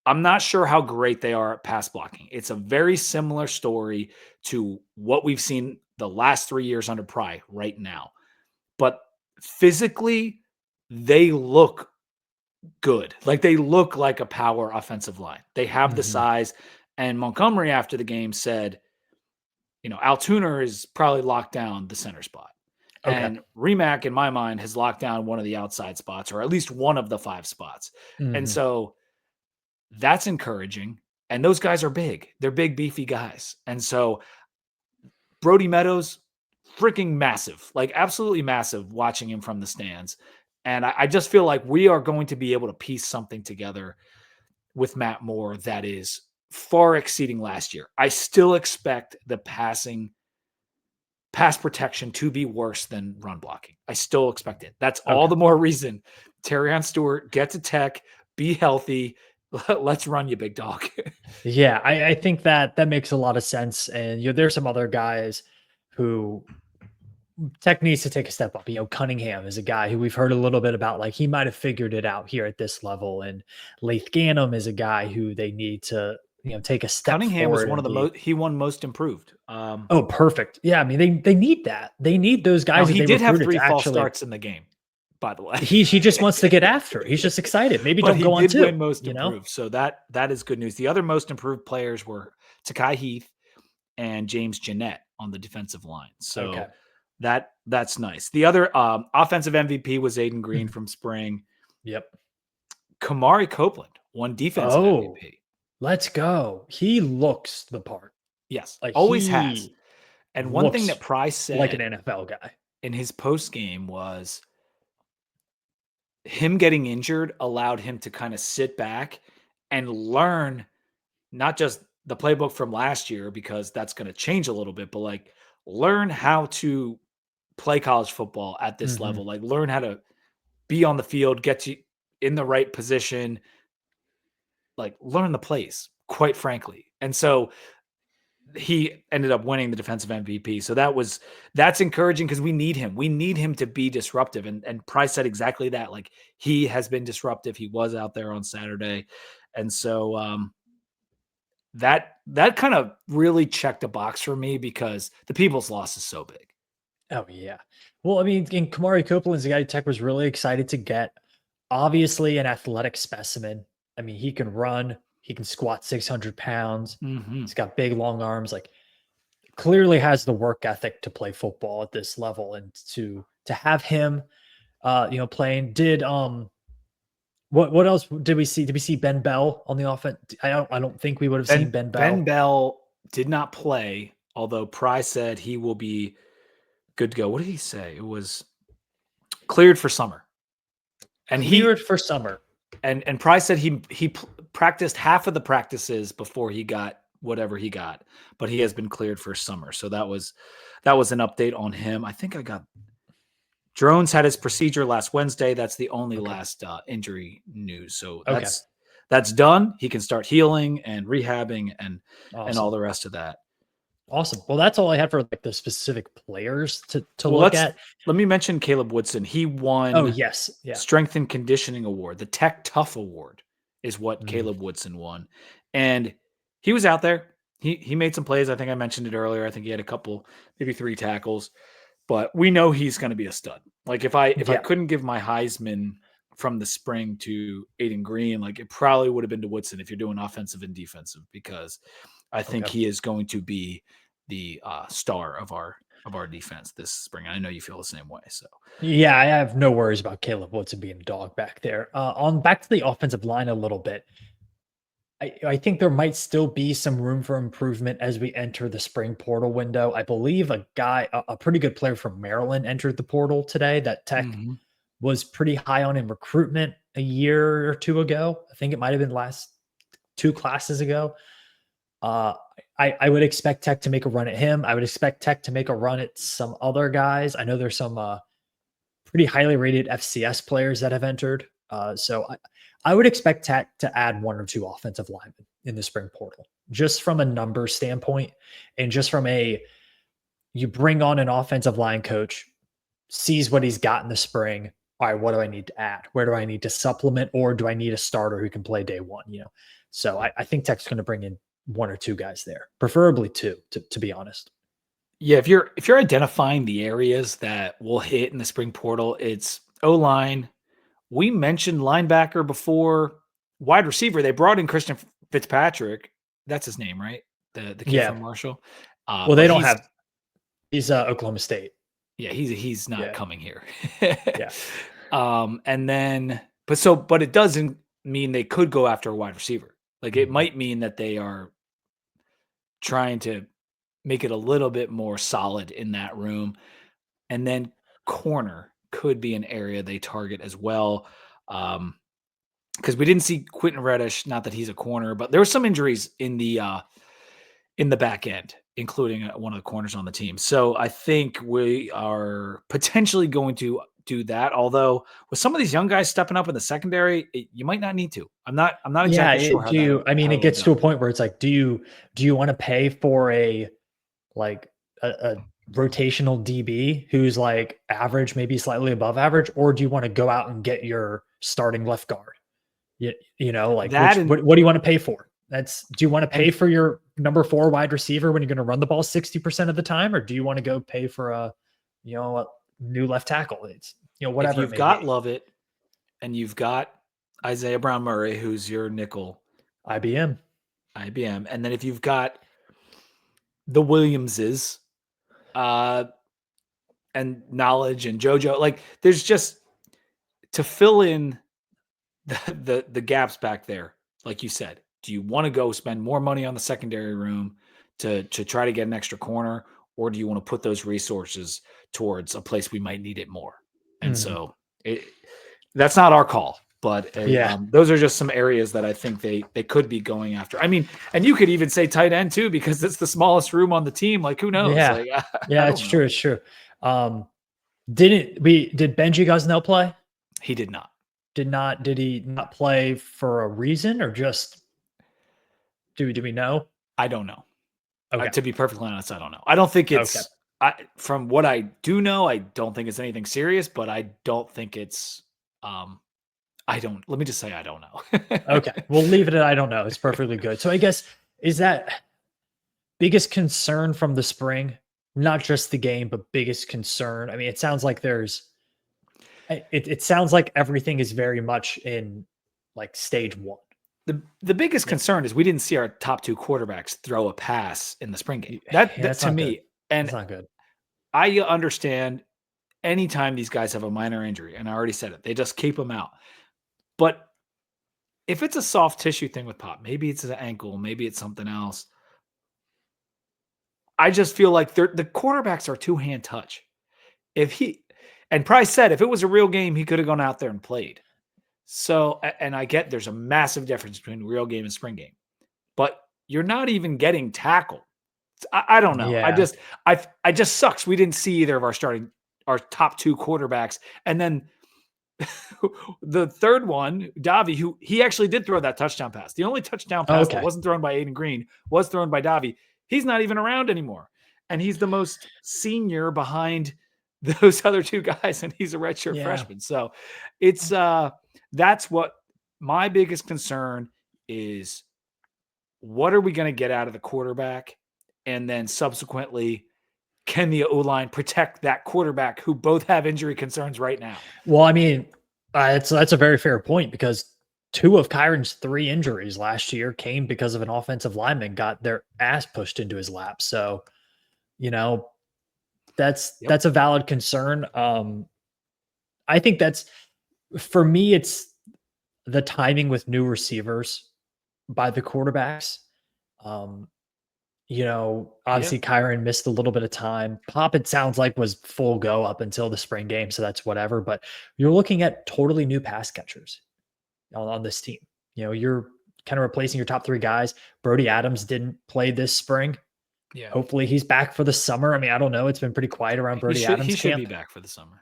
A: I'm not sure how great they are at pass blocking. It's a very similar story to what we've seen the last 3 years under Pry right now. But physically, they look good. Like, they look like a power offensive line. They have the size. And Montgomery after the game said, Altuner is probably locked down the center spot. Okay. And Remack, in my mind, has locked down one of the outside spots, or at least one of the 5 spots. And so that's encouraging. And those guys are big. They're big, beefy guys. And so Brody Meadows, freaking massive, like absolutely massive, watching him from the stands. And I just feel like we are going to be able to piece something together with Matt Moore that is far exceeding last year. I still expect the pass protection to be worse than run blocking. I still expect it. That's all the more reason Terrion Stewart, get to Tech, be healthy. Let's run, you big dog.
B: Yeah, I think that makes a lot of sense. And there's some other guys who Tech needs to take a step up. Cunningham is a guy who we've heard a little bit about. Like, he might have figured it out here at this level. And Laith Ganem is a guy who they need to take a step.
A: Cunningham was one of the most. He won most improved.
B: Perfect. Yeah, I mean they need that. They need those guys.
A: Now, he did have 3 false starts in the game. by the way.
B: He just wants to get after it. He's just excited. Maybe
A: But
B: don't go on
A: he did
B: 2.
A: win most improved, so that is good news. The other most improved players were Takai Heath and James Jeanette on the defensive line. So that's nice. The other offensive MVP was Aiden Green from spring.
B: Yep.
A: Kamari Copeland won defensive MVP.
B: Let's go. He looks the part.
A: Yes, like always has. And one thing that Price said,
B: like an NFL guy,
A: in his post game was him getting injured allowed him to kind of sit back and learn not just the playbook from last year, because that's going to change a little bit, but like learn how to play college football at this level, like learn how to be on the field, get you in the right position, like learn the plays, quite frankly. And so he ended up winning the defensive MVP. So that's encouraging because we need him. We need him to be disruptive. And Price said exactly that. Like he has been disruptive. He was out there on Saturday. And so that kind of really checked a box for me because the People's loss is so big.
B: Oh yeah. Well, I mean, in Kamari Copeland's a guy Tech was really excited to get. Obviously an athletic specimen. I mean, he can run, he can squat 600 pounds. He's got big, long arms, like clearly has the work ethic to play football at this level. And to have him, playing what else did we see? Did we see Ben Bell on the offense? I don't think we would have seen Ben Bell.
A: Ben Bell did not play, although Price said he will be good to go. What did he say? It was cleared for summer. And
B: cleared for summer.
A: And Price said he practiced half of the practices before he got whatever he got, but he has been cleared for summer. So that was an update on him. I think I got Drones had his procedure last Wednesday. That's the only last injury news. So that's done. He can start healing and rehabbing and all the rest of that.
B: Awesome. Well, that's all I had for like the specific players to look at.
A: Let me mention Caleb Woodson. He won Strength and Conditioning Award. The Tech Tough Award is what Caleb Woodson won. And he was out there. He made some plays. I think I mentioned it earlier. I think he had a couple, maybe 3 tackles. But we know he's going to be a stud. Like if I couldn't give my Heisman from the spring to Aiden Green, like it probably would have been to Woodson if you're doing offensive and defensive, because I think he is going to be the star of our defense this spring. I know you feel the same way. So
B: yeah, I have no worries about Caleb Woodson being a dog back there. On back to the offensive line a little bit. I think there might still be some room for improvement as we enter the spring portal window. I believe a pretty good player from Maryland entered the portal today that Tech was pretty high on in recruitment a year or 2 ago. I think it might have been last 2 classes ago. I would expect Tech to make a run at him. I would expect Tech to make a run at some other guys. I know there's some pretty highly rated FCS players that have entered. So I would expect Tech to add 1 or 2 offensive linemen in the spring portal, just from a number standpoint and just from you bring on an offensive line coach, sees what he's got in the spring. All right, what do I need to add? Where do I need to supplement, or do I need a starter who can play day 1? So I think Tech's going to bring in 1 or 2 guys there, preferably 2, to be honest.
A: Yeah, if you're identifying the areas that will hit in the spring portal, it's O-line. We mentioned linebacker before, wide receiver. They brought in Christian Fitzpatrick. That's his name, right? The kid from Marshall.
B: Well, they don't have. He's Oklahoma State.
A: Yeah, he's not coming here.
B: Yeah.
A: And then, but it doesn't mean they could go after a wide receiver. Like it might mean that they are trying to make it a little bit more solid in that room. And then corner could be an area they target as well. Because we didn't see Quentin Reddish, not that he's a corner, but there were some injuries in the back end, including one of the corners on the team. So I think we are potentially going to do that. Although with some of these young guys stepping up in the secondary, you might not need to. I'm not exactly sure.
B: It gets to a point where it's like, do you want to pay for a rotational DB who's like average, maybe slightly above average, or do you want to go out and get your starting left guard? What do you want to pay for? Do you want to pay for your number 4 wide receiver when you're going to run the ball 60% of the time, or do you want to go pay for a new left tackle. It's, whatever.
A: If you've got Lovett and you've got Isaiah Brown Murray, who's your nickel,
B: IBM,
A: and then if you've got the Williamses, and Knowledge and JoJo, like there's just to fill in the gaps back there. Like you said, do you want to go spend more money on the secondary room to try to get an extra corner, or do you want to put those resources towards a place we might need it more? And so that's not our call, but those are just some areas that I think they could be going after. I mean, and you could even say tight end too, because it's the smallest room on the team. Like, who knows?
B: Yeah,
A: like,
B: it's true. It's true. Did Benji Gosnell play?
A: He did not.
B: Did he not play for a reason, or just do we know?
A: I don't know.
B: Okay.
A: To be perfectly honest, I don't know. I don't think it's from what I do know, I don't think it's anything serious, but I don't think it's let me just say I don't know.
B: Okay. We'll leave it at I don't know. It's perfectly good. So I guess, is that biggest concern from the spring, not just the game, but biggest concern? I mean, it sounds like it sounds like everything is very much in like stage one.
A: The biggest concern is we didn't see our top two quarterbacks throw a pass in the spring game. That to me, and
B: that's not good.
A: I understand anytime these guys have a minor injury, and I already said it, they just keep them out. But if it's a soft tissue thing with Pop, maybe it's an ankle, maybe it's something else. I just feel like the quarterbacks are two-hand touch. And Price said if it was a real game, he could have gone out there and played. So, and I get there's a massive difference between real game and spring game, but you're not even getting tackled. I don't know.
B: Yeah.
A: I just sucks. We didn't see either of our top two quarterbacks. And then the third one, Davi, who he actually did throw that touchdown pass. The only touchdown pass that wasn't thrown by Aiden Green was thrown by Davi. He's not even around anymore. And he's the most senior behind those other two guys, and he's a redshirt freshman. So it's that's what my biggest concern is. What are we going to get out of the quarterback? And then subsequently, can the O-line protect that quarterback who both have injury concerns right now?
B: Well, I mean, that's a very fair point, because two of Kyron's 3 injuries last year came because of an offensive lineman got their ass pushed into his lap. So, that's a valid concern. I think for me, it's the timing with new receivers by the quarterbacks. Obviously Kyron missed a little bit of time. Pop, it sounds like, was full go up until the spring game, so that's whatever. But you're looking at totally new pass catchers on this team. You're kind of replacing your top 3 guys. Brody Adams didn't play this spring.
A: Yeah.
B: Hopefully he's back for the summer. I mean, I don't know. It's been pretty quiet around Brody Adams.
A: He should be back for the summer.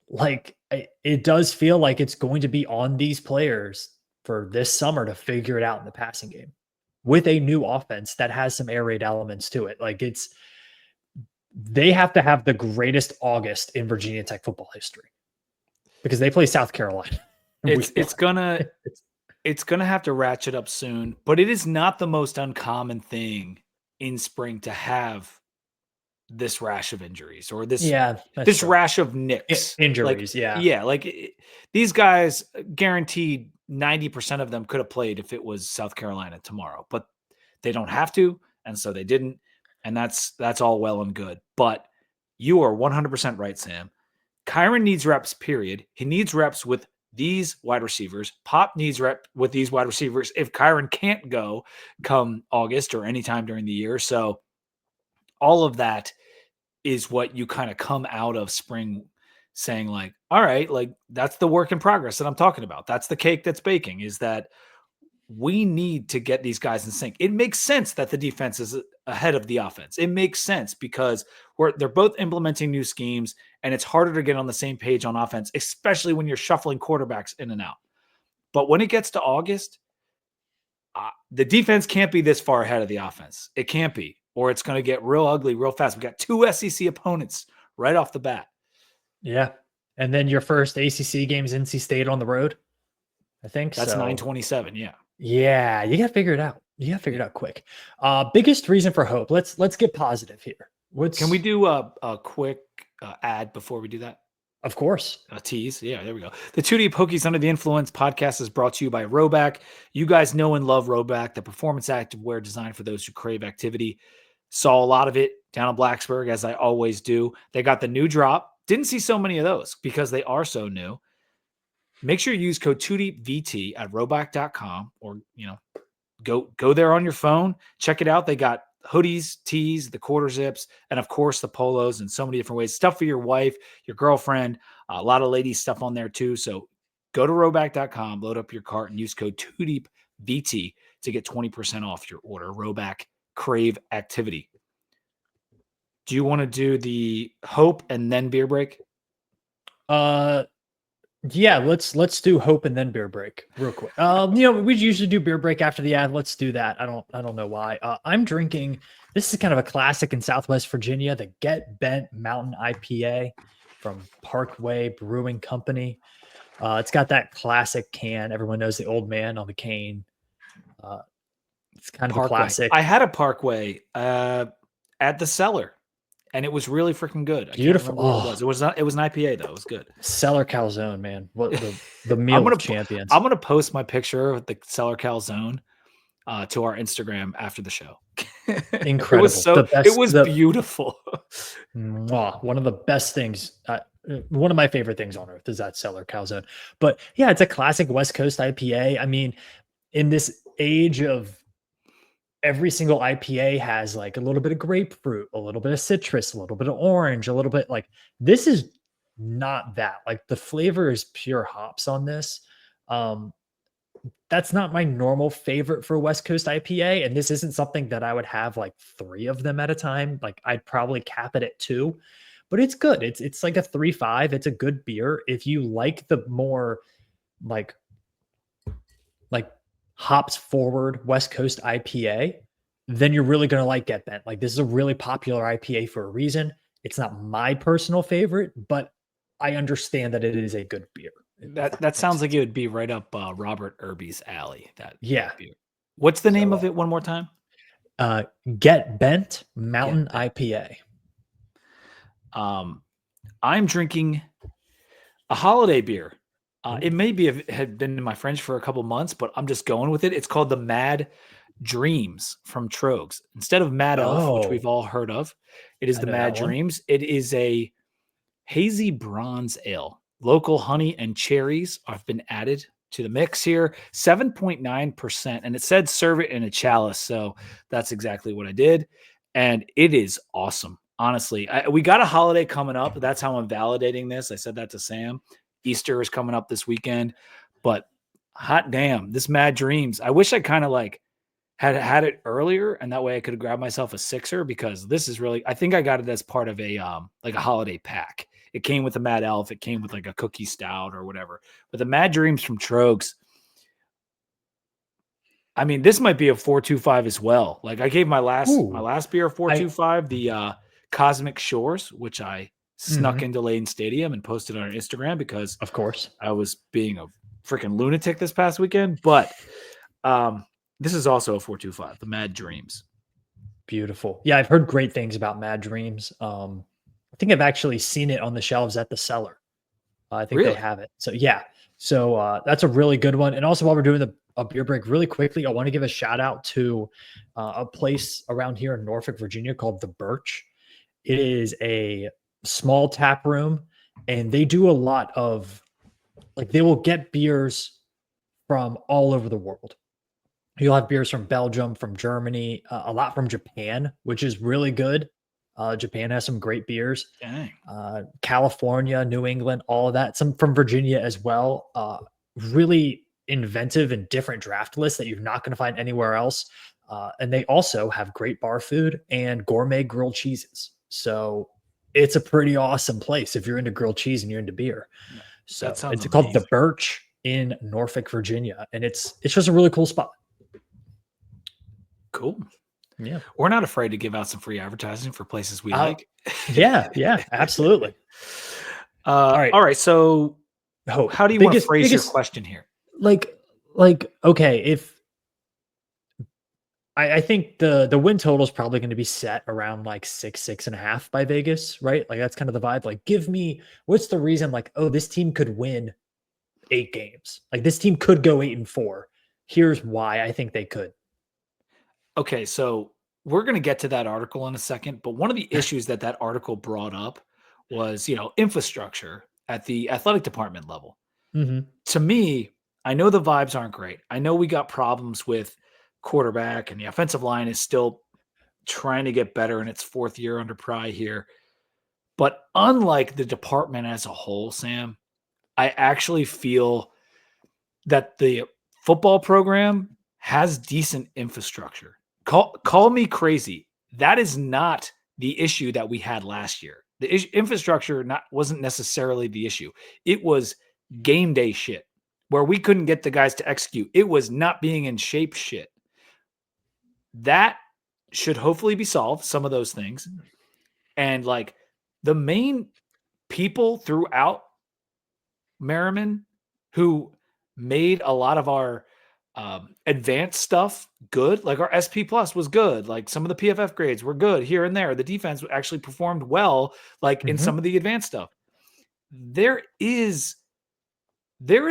B: It does feel like it's going to be on these players for this summer to figure it out in the passing game with a new offense that has some air raid elements to it. Like, they have to have the greatest August in Virginia Tech football history, because they play South Carolina.
A: It's gonna have to ratchet up soon, but it is not the most uncommon thing in spring to have this rash of injuries, or this rash of nicks,
B: injuries.
A: These guys, guaranteed 90% of them could have played if it was South Carolina tomorrow, but they don't have to, and so they didn't, and that's all well and good. But you are 100% right, Sam. Kyron needs reps, period. He needs reps with these wide receivers. Pop needs rep with these wide receivers if Kyron can't go come August or anytime during the year. So all of that is what you kind of come out of spring saying, like, all right, like, that's the work in progress that I'm talking about. That's the cake that's baking, is that we need to get these guys in sync. It makes sense that the defense is ahead of the offense. It makes sense because they're both implementing new schemes, and it's harder to get on the same page on offense, especially when you're shuffling quarterbacks in and out. But when it gets to August, the defense can't be this far ahead of the offense. It can't be, or it's going to get real ugly real fast. We got 2 SEC opponents right off the bat.
B: Yeah. And then your first ACC game's NC State on the road, I think.
A: That's 9/27. Yeah.
B: Yeah. You got to figure it out. You got to figure it out quick. Biggest reason for hope. Let's get positive here.
A: Can we do a quick ad before we do that?
B: Of course.
A: A tease. Yeah, there we go. The Two Deep Hokies Under the Influence podcast is brought to you by Roback. You guys know and love Roback, the performance activewear designed for those who crave activity. Saw a lot of it down in Blacksburg, as I always do. They got the new drop. Didn't see so many of those because they are so new. Make sure you use code 2DeepVT at roback.com, or, go there on your phone. Check it out. They got hoodies, tees, the quarter zips, and of course the polos in so many different ways. Stuff for your wife, your girlfriend, a lot of ladies stuff on there too. So go to roback.com, load up your cart, and use code 2DeepVT to get 20% off your order. Roback, crave activity. Do you want to do the hope and then beer break?
B: Yeah, let's do hope and then beer break real quick. We usually do beer break after the ad. Let's do that. I don't know why. I'm drinking. This is kind of a classic in Southwest Virginia, the Get Bent Mountain IPA from Parkway Brewing Company. It's got that classic can. Everyone knows the old man on the cane. It's kind of
A: Parkway.
B: a classic.
A: I had a Parkway at the Cellar, and it was really freaking good.
B: Beautiful.
A: What it was. It was an IPA though. It was good.
B: Cellar Calzone, man. What the meal of champions.
A: I'm gonna post my picture of the Cellar Calzone to our Instagram after the show.
B: Incredible.
A: It was beautiful.
B: One of the best things. One of my favorite things on earth is that Cellar Calzone. But yeah, it's a classic West Coast IPA. I mean, in this age of every single IPA has like a little bit of grapefruit, a little bit of citrus, a little bit of orange, a little bit like this is not that. Like the flavor is pure hops on this. That's not my normal favorite for West Coast IPA. And this isn't something that I would have like 3 of them at a time. Like I'd probably cap it at 2, but it's good. It's like a 3.5. It's a good beer. If you like the more like hops forward West Coast IPA, then you're really going to like Get Bent. Like this is a really popular IPA for a reason. It's not my personal favorite, but I understand that it is a good beer.
A: That sounds like it would be right up Robert Irby's alley. That beer. What's the name of it one more time?
B: Get Bent Mountain IPA.
A: I'm drinking a holiday beer. It may had been in my fridge for a couple months, but I'm just going with it. It's called the Mad Dreams from Trogs. Instead of Mad Elf, which we've all heard of, it is the Mad Dreams. It is a hazy bronze ale. Local honey and cherries have been added to the mix here. 7.9%. And it said serve it in a chalice. So that's exactly what I did. And it is awesome. Honestly, we got a holiday coming up. That's how I'm validating this. I said that to Sam. Easter is coming up this weekend, but hot damn, this Mad Dreams. I wish I kind of like had it earlier, and that way I could have grabbed myself a 6er, because this is really, I think I got it as part of a like a holiday pack. It came with a Mad Elf. It came with like a cookie stout or whatever. But the Mad Dreams from Trogs, I mean, this might be a 4.25 as well. Like I gave my last beer a 4.25, the Cosmic Shores, which I snuck into Lane Stadium and posted on Instagram because,
B: of course,
A: I was being a freaking lunatic this past weekend. But this is also a 4.25, the Mad Dreams.
B: Beautiful. Yeah, I've heard great things about Mad Dreams. I think I've actually seen it on the shelves at the Cellar. I think they have it. So yeah, that's a really good one. And also, while we're doing a beer break really quickly, I want to give a shout out to a place around here in Norfolk, Virginia called The Birch. It is a small tap room, and they do a lot of like, they will get beers from all over the world. You'll have beers from Belgium, from Germany, a lot from Japan, which is really good. Japan has some great beers. California, New England, all of that. Some from Virginia as well. Really inventive and different draft lists that you're not going to find anywhere else. And they also have great bar food and gourmet grilled cheeses. So it's a pretty awesome place if you're into grilled cheese and you're into beer. So it's amazing. Called The Birch in Norfolk, Virginia. And it's just a really cool spot.
A: Cool.
B: Yeah.
A: We're not afraid to give out some free advertising for places we like.
B: Yeah, absolutely.
A: All right. So how do you want to phrase your question here?
B: Like, okay, if I think the win total is probably going to be set around like 6.5 by Vegas, right? Like that's kind of the vibe. Like, give me what's the reason? Like, oh, this team could win 8 games. Like this team could go 8-4. Here's why I think they could.
A: Okay, so we're going to get to that article in a second, but one of the issues that article brought up was, infrastructure at the athletic department level.
B: Mm-hmm.
A: To me, I know the vibes aren't great. I know we got problems with quarterback, and the offensive line is still trying to get better in its 4th year under Pry here. But unlike the department as a whole, Sam, I actually feel that the football program has decent infrastructure. Call me crazy. That is not the issue that we had last year. The infrastructure wasn't necessarily the issue. It was game day shit where we couldn't get the guys to execute. It was not being in shape shit. That should hopefully be solved, some of those things. And like the main people throughout Merriman who made a lot of our advanced stuff good. Like our SP plus was good. Like some of the PFF grades were good here and there. The defense actually performed well, like in some of the advanced stuff. There is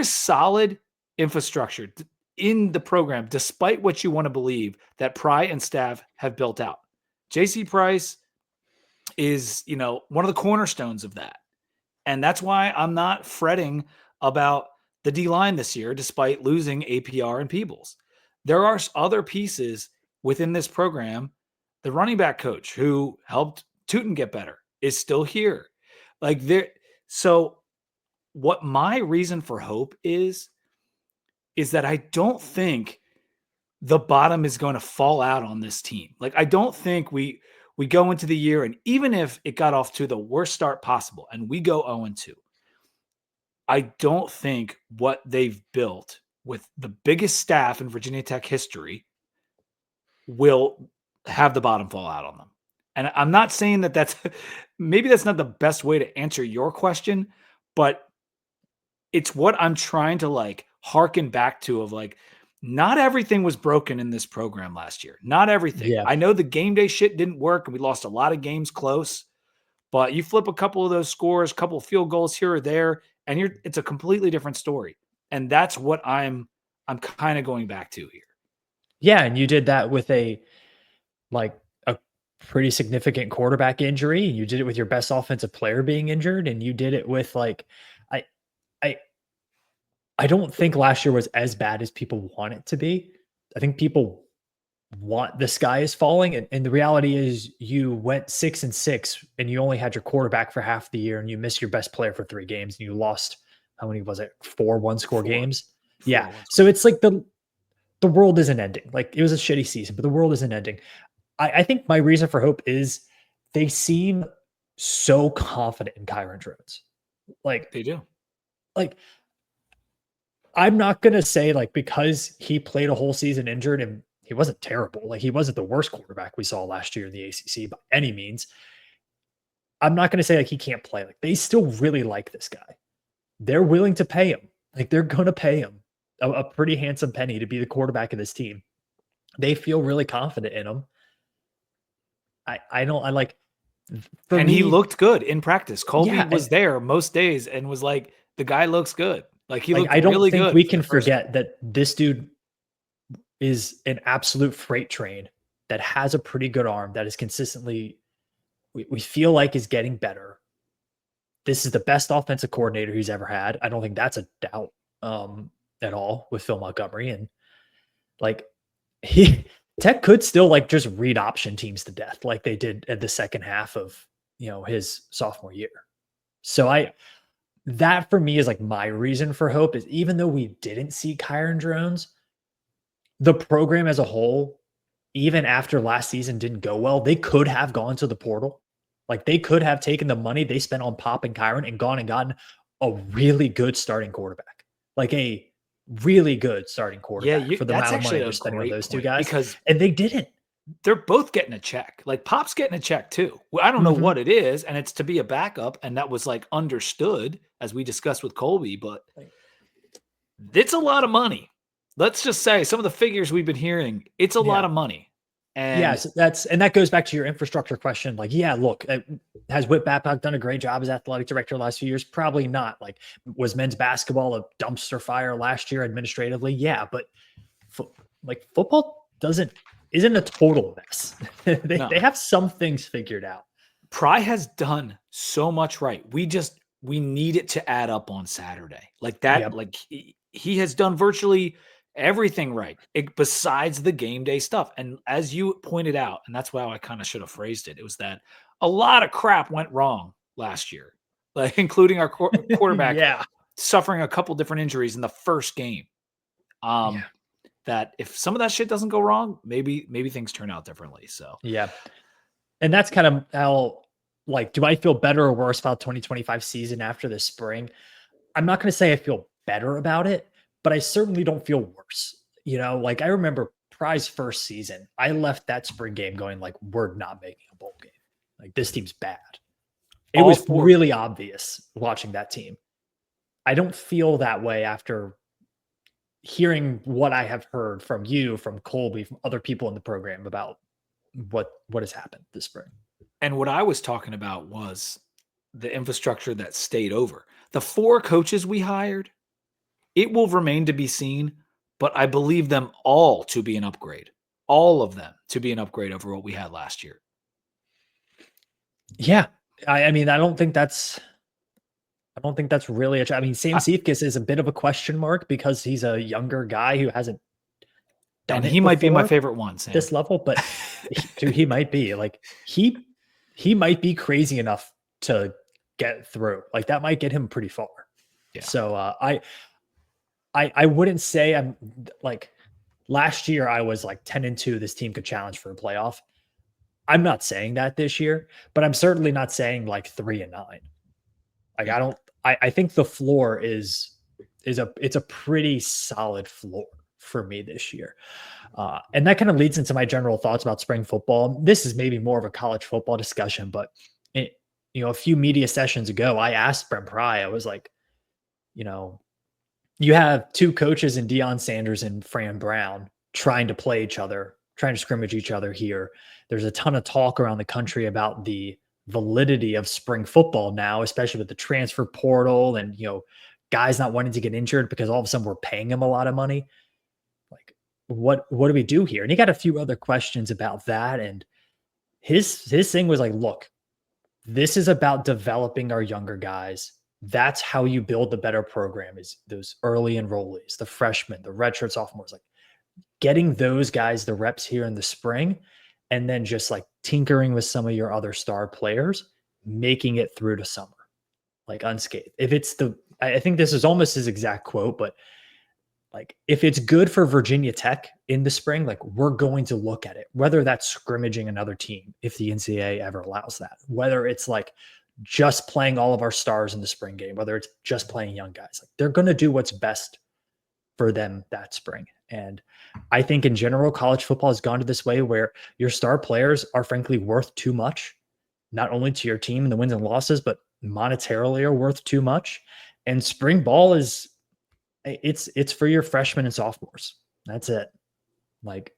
A: solid infrastructure in the program, despite what you want to believe that Pry and staff have built out. JC Price is, one of the cornerstones of that. And that's why I'm not fretting about the D-line this year, despite losing APR and Peebles. There are other pieces within this program. The running back coach who helped Tootin get better is still here. So what my reason for hope is that I don't think the bottom is going to fall out on this team. Like, I don't think we go into the year, and even if it got off to the worst start possible and we go 0-2, I don't think what they've built with the biggest staff in Virginia Tech history will have the bottom fall out on them. And I'm not saying that's maybe that's not the best way to answer your question, but it's what I'm trying to harken back to of not everything was broken in this program last year. Not everything.
B: Yeah.
A: I know the game day shit didn't work and we lost a lot of games close, but you flip a couple of those scores, a couple of field goals here or there, and it's a completely different story. And that's what I'm kind of going back to here.
B: Yeah, and you did that with a pretty significant quarterback injury, and you did it with your best offensive player being injured, and you did it with I don't think last year was as bad as people want it to be. I think people want the sky is falling, and the reality is you went 6-6 and you only had your quarterback for half the year, and you missed your best player for 3 games, and you lost how many was it? 4 one-score games. Yeah. So it's like the world isn't ending. Like it was a shitty season, but the world isn't ending. I think my reason for hope is they seem so confident in Kyron Drones. Like
A: they do.
B: Like I'm not gonna say because he played a whole season injured and he wasn't terrible. Like he wasn't the worst quarterback we saw last year in the ACC by any means. I'm not gonna say he can't play. Like they still really like this guy. They're willing to pay him. Like they're gonna pay him a pretty handsome penny to be the quarterback of this team. They feel really confident in him.
A: And he looked good in practice. Colby was there most days and was like, the guy looks good. Like he looked really good.
B: I don't think we can forget that this dude is an absolute freight train that has a pretty good arm that is consistently, we feel like is getting better. This is the best offensive coordinator he's ever had. I don't think that's a doubt at all with Phil Montgomery. And Tech could still just read option teams to death like they did at the second half of, his sophomore year. So that for me is my reason for hope is even though we didn't see Kyron Drones, the program as a whole, even after last season didn't go well, they could have gone to the portal. They could have taken the money they spent on Pop and Kyron and gone and gotten a really good starting quarterback. A really good starting quarterback for the amount of money they're spending on those two guys. And they didn't.
A: They're both getting a check. Pop's getting a check too. I don't know what it is, and it's to be a backup, and that was understood as we discussed with Colby, but it's a lot of money. Let's just say some of the figures we've been hearing, it's a lot of money. And
B: yes, that goes back to your infrastructure question. Like, yeah, look, has Whit Babcock done a great job as athletic director the last few years? Probably not. Like, was men's basketball a dumpster fire last year administratively? Yeah, but football isn't a total mess. They have some things figured out.
A: Pry has done so much right. We need it to add up on Saturday. Like that,
B: Yep.
A: like he has done virtually everything right besides the game day stuff. And as you pointed out, and that's why I kind of should have phrased it, it was that a lot of crap went wrong last year, like including our quarterback
B: yeah.
A: suffering a couple different injuries in the first game.
B: Yeah.
A: That if some of that shit doesn't go wrong, maybe things turn out differently. So
B: yeah. And that's kind of how, like, do I feel better or worse about 2025 season after this spring? I'm not going to say I feel better about it, but I certainly don't feel worse. You know, like I remember Pry's first season, I left that spring game going like, we're not making a bowl game. Like this team's bad. It was really obvious watching that team. I don't feel that way after hearing what I have heard from you, from Colby, from other people in the program about what has happened this spring.
A: And what I was talking about was the infrastructure that stayed over. The 4 coaches we hired, it will remain to be seen, but I believe them all to be an upgrade. All of them to be an upgrade over what we had last year.
B: Yeah. I mean, I don't think that's really I mean, Sam Cephas is a bit of a question mark because he's a younger guy who hasn't done
A: and
B: it
A: he might be my
B: before
A: favorite one, Sam.
B: this level, but he might be like he might be crazy enough to get through. Like that might get him pretty far. Yeah. So I wouldn't say I'm like last year I was like 10-2. This team could challenge for a playoff. I'm not saying that this year, but I'm certainly not saying like 3-9. Like I think the floor it's a pretty solid floor for me this year. And that kind of leads into my general thoughts about spring football. This is maybe more of a college football discussion, but a few media sessions ago, I asked Brent Pry, I was like, you have 2 coaches in Deion Sanders and Fran Brown trying to play each other, trying to scrimmage each other here. There's a ton of talk around the country about the validity of spring football now, especially with the transfer portal and, guys not wanting to get injured because all of a sudden we're paying them a lot of money. Like, what do we do here? And he got a few other questions about that. And his thing was like, look, this is about developing our younger guys. That's how you build the better program, is those early enrollees, the freshmen, the redshirt sophomores, like getting those guys the reps here in the spring, and then just like tinkering with some of your other star players, making it through to summer, like unscathed. I think this is almost his exact quote, but like if it's good for Virginia Tech in the spring, like we're going to look at it, whether that's scrimmaging another team, if the NCAA ever allows that, whether it's like just playing all of our stars in the spring game, whether it's just playing young guys, like they're going to do what's best for them that spring. And I think in general, college football has gone to this way where your star players are frankly worth too much, not only to your team in the wins and losses, but monetarily are worth too much. And spring ball it's for your freshmen and sophomores. That's it. Like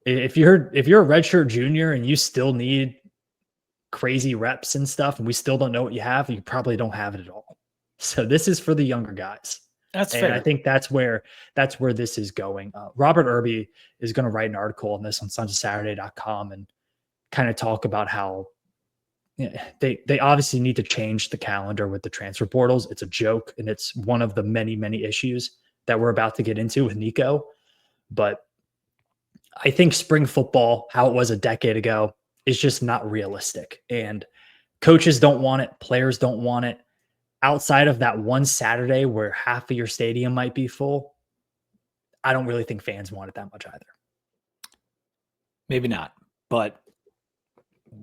B: if you're a redshirt junior and you still need crazy reps and stuff, and we still don't know what you have, you probably don't have it at all. So this is for the younger guys.
A: That's fair.
B: I think that's where this is going. Robert Irby is going to write an article on this on SonsofSaturday.com and kind of talk about how they obviously need to change the calendar with the transfer portals. It's a joke, and it's one of the many, many issues that we're about to get into with Nico. But I think spring football, how it was a decade ago, is just not realistic. And coaches don't want it. Players don't want it. Outside of that one Saturday where half of your stadium might be full, I don't really think fans want it that much either.
A: Maybe not, but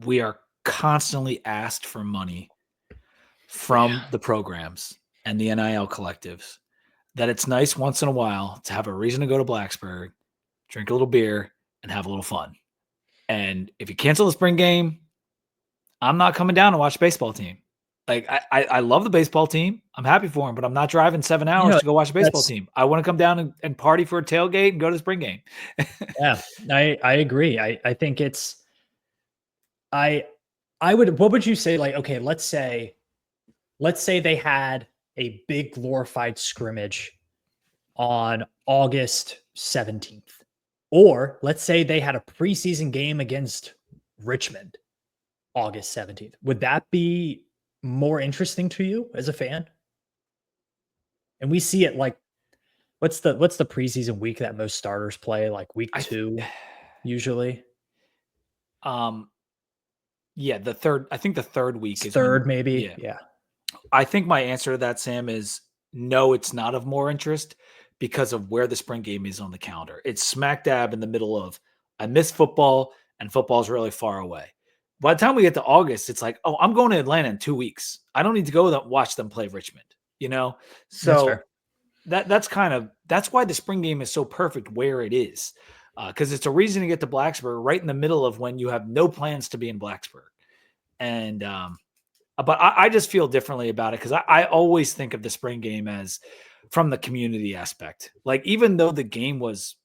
A: we are constantly asked for money from the programs and the NIL collectives, that it's nice once in a while to have a reason to go to Blacksburg, drink a little beer, and have a little fun. And if you cancel the spring game, I'm not coming down to watch the baseball team. Like I love the baseball team. I'm happy for them, but I'm not driving 7 hours to go watch a baseball team. I want to come down and party for a tailgate and go to the spring game.
B: Yeah, I agree. I think it's I would, what would you say? Like, okay, let's say they had a big glorified scrimmage on August 17th. Or let's say they had a preseason game against Richmond August 17th. Would that be more interesting to you as a fan? And we see it like, what's the preseason week that most starters play? Like week 2 usually.
A: Yeah, I think the third week is
B: third, maybe. Yeah.
A: I think my answer to that, Sam, is no, it's not of more interest because of where the spring game is on the calendar. It's smack dab in the middle of, I miss football and football's really far away. By the time we get to August, it's like, oh, I'm going to Atlanta in 2 weeks. I don't need to go watch them play Richmond, So that's why the spring game is so perfect where it is. Because it's a reason to get to Blacksburg right in the middle of when you have no plans to be in Blacksburg. And but I just feel differently about it because I always think of the spring game as from the community aspect. Like, even though the game was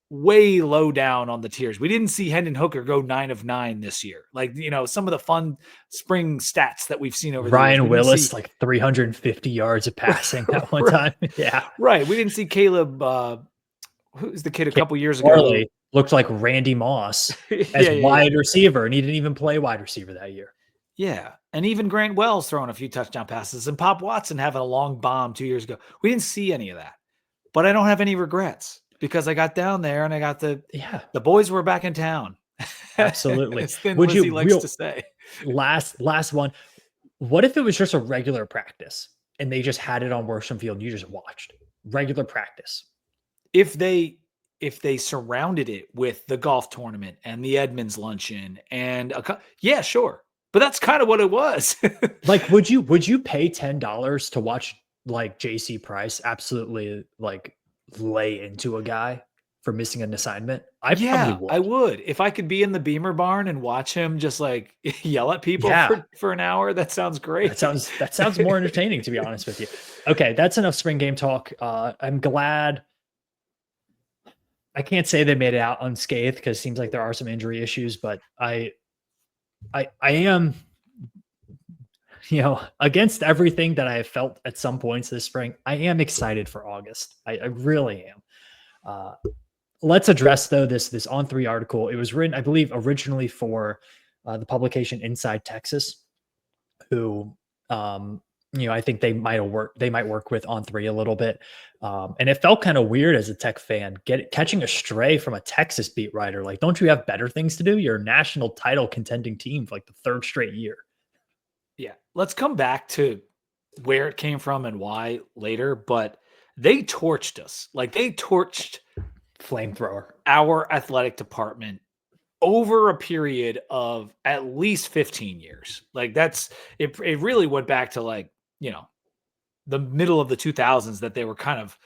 A: way low down on the tiers, we didn't see Hendon Hooker go 9 of 9 this year. Like, some of the fun spring stats that we've seen over the years.
B: Ryan Willis, like 350 yards of passing that one time. Yeah.
A: Right. We didn't see Caleb, who's the kid a couple years ago?
B: Looked like Randy Moss as wide receiver, and he didn't even play wide receiver that year.
A: Yeah. And even Grant Wells throwing a few touchdown passes and Pop Watson having a long bomb 2 years ago. We didn't see any of that. But I don't have any regrets because I got down there and I got the boys were back in town.
B: Absolutely.
A: As Thin Lizzy likes to say.
B: Last one. What if it was just a regular practice and they just had it on Worsham Field and you just watched regular practice?
A: If they surrounded it with the golf tournament and the Edmonds luncheon and yeah, sure. But that's kind of what it was.
B: Like, would you pay $10 to watch like JC Price absolutely like lay into a guy for missing an assignment? Probably would.
A: I would. If I could be in the Beamer barn and watch him just like yell at people for an hour, that sounds great.
B: That sounds more entertaining, to be honest with you. Okay, that's enough spring game talk. I'm glad. I can't say they made it out unscathed because it seems like there are some injury issues, but I am, against everything that I have felt at some points this spring, I am excited for August. I really am. Let's address though this On3 article. It was written, I believe, originally for the publication Inside Texas, who I think they might work with On3 a little bit. And it felt kind of weird as a Tech fan catching a stray from a Texas beat writer. Like, don't you have better things to do? You're a national title contending team for like the third straight year.
A: Yeah. Let's come back to where it came from and why later, but they torched us. Like, they torched
B: flamethrower
A: our athletic department over a period of at least 15 years. Like, it really went back to like, the middle of the 2000s that they were kind of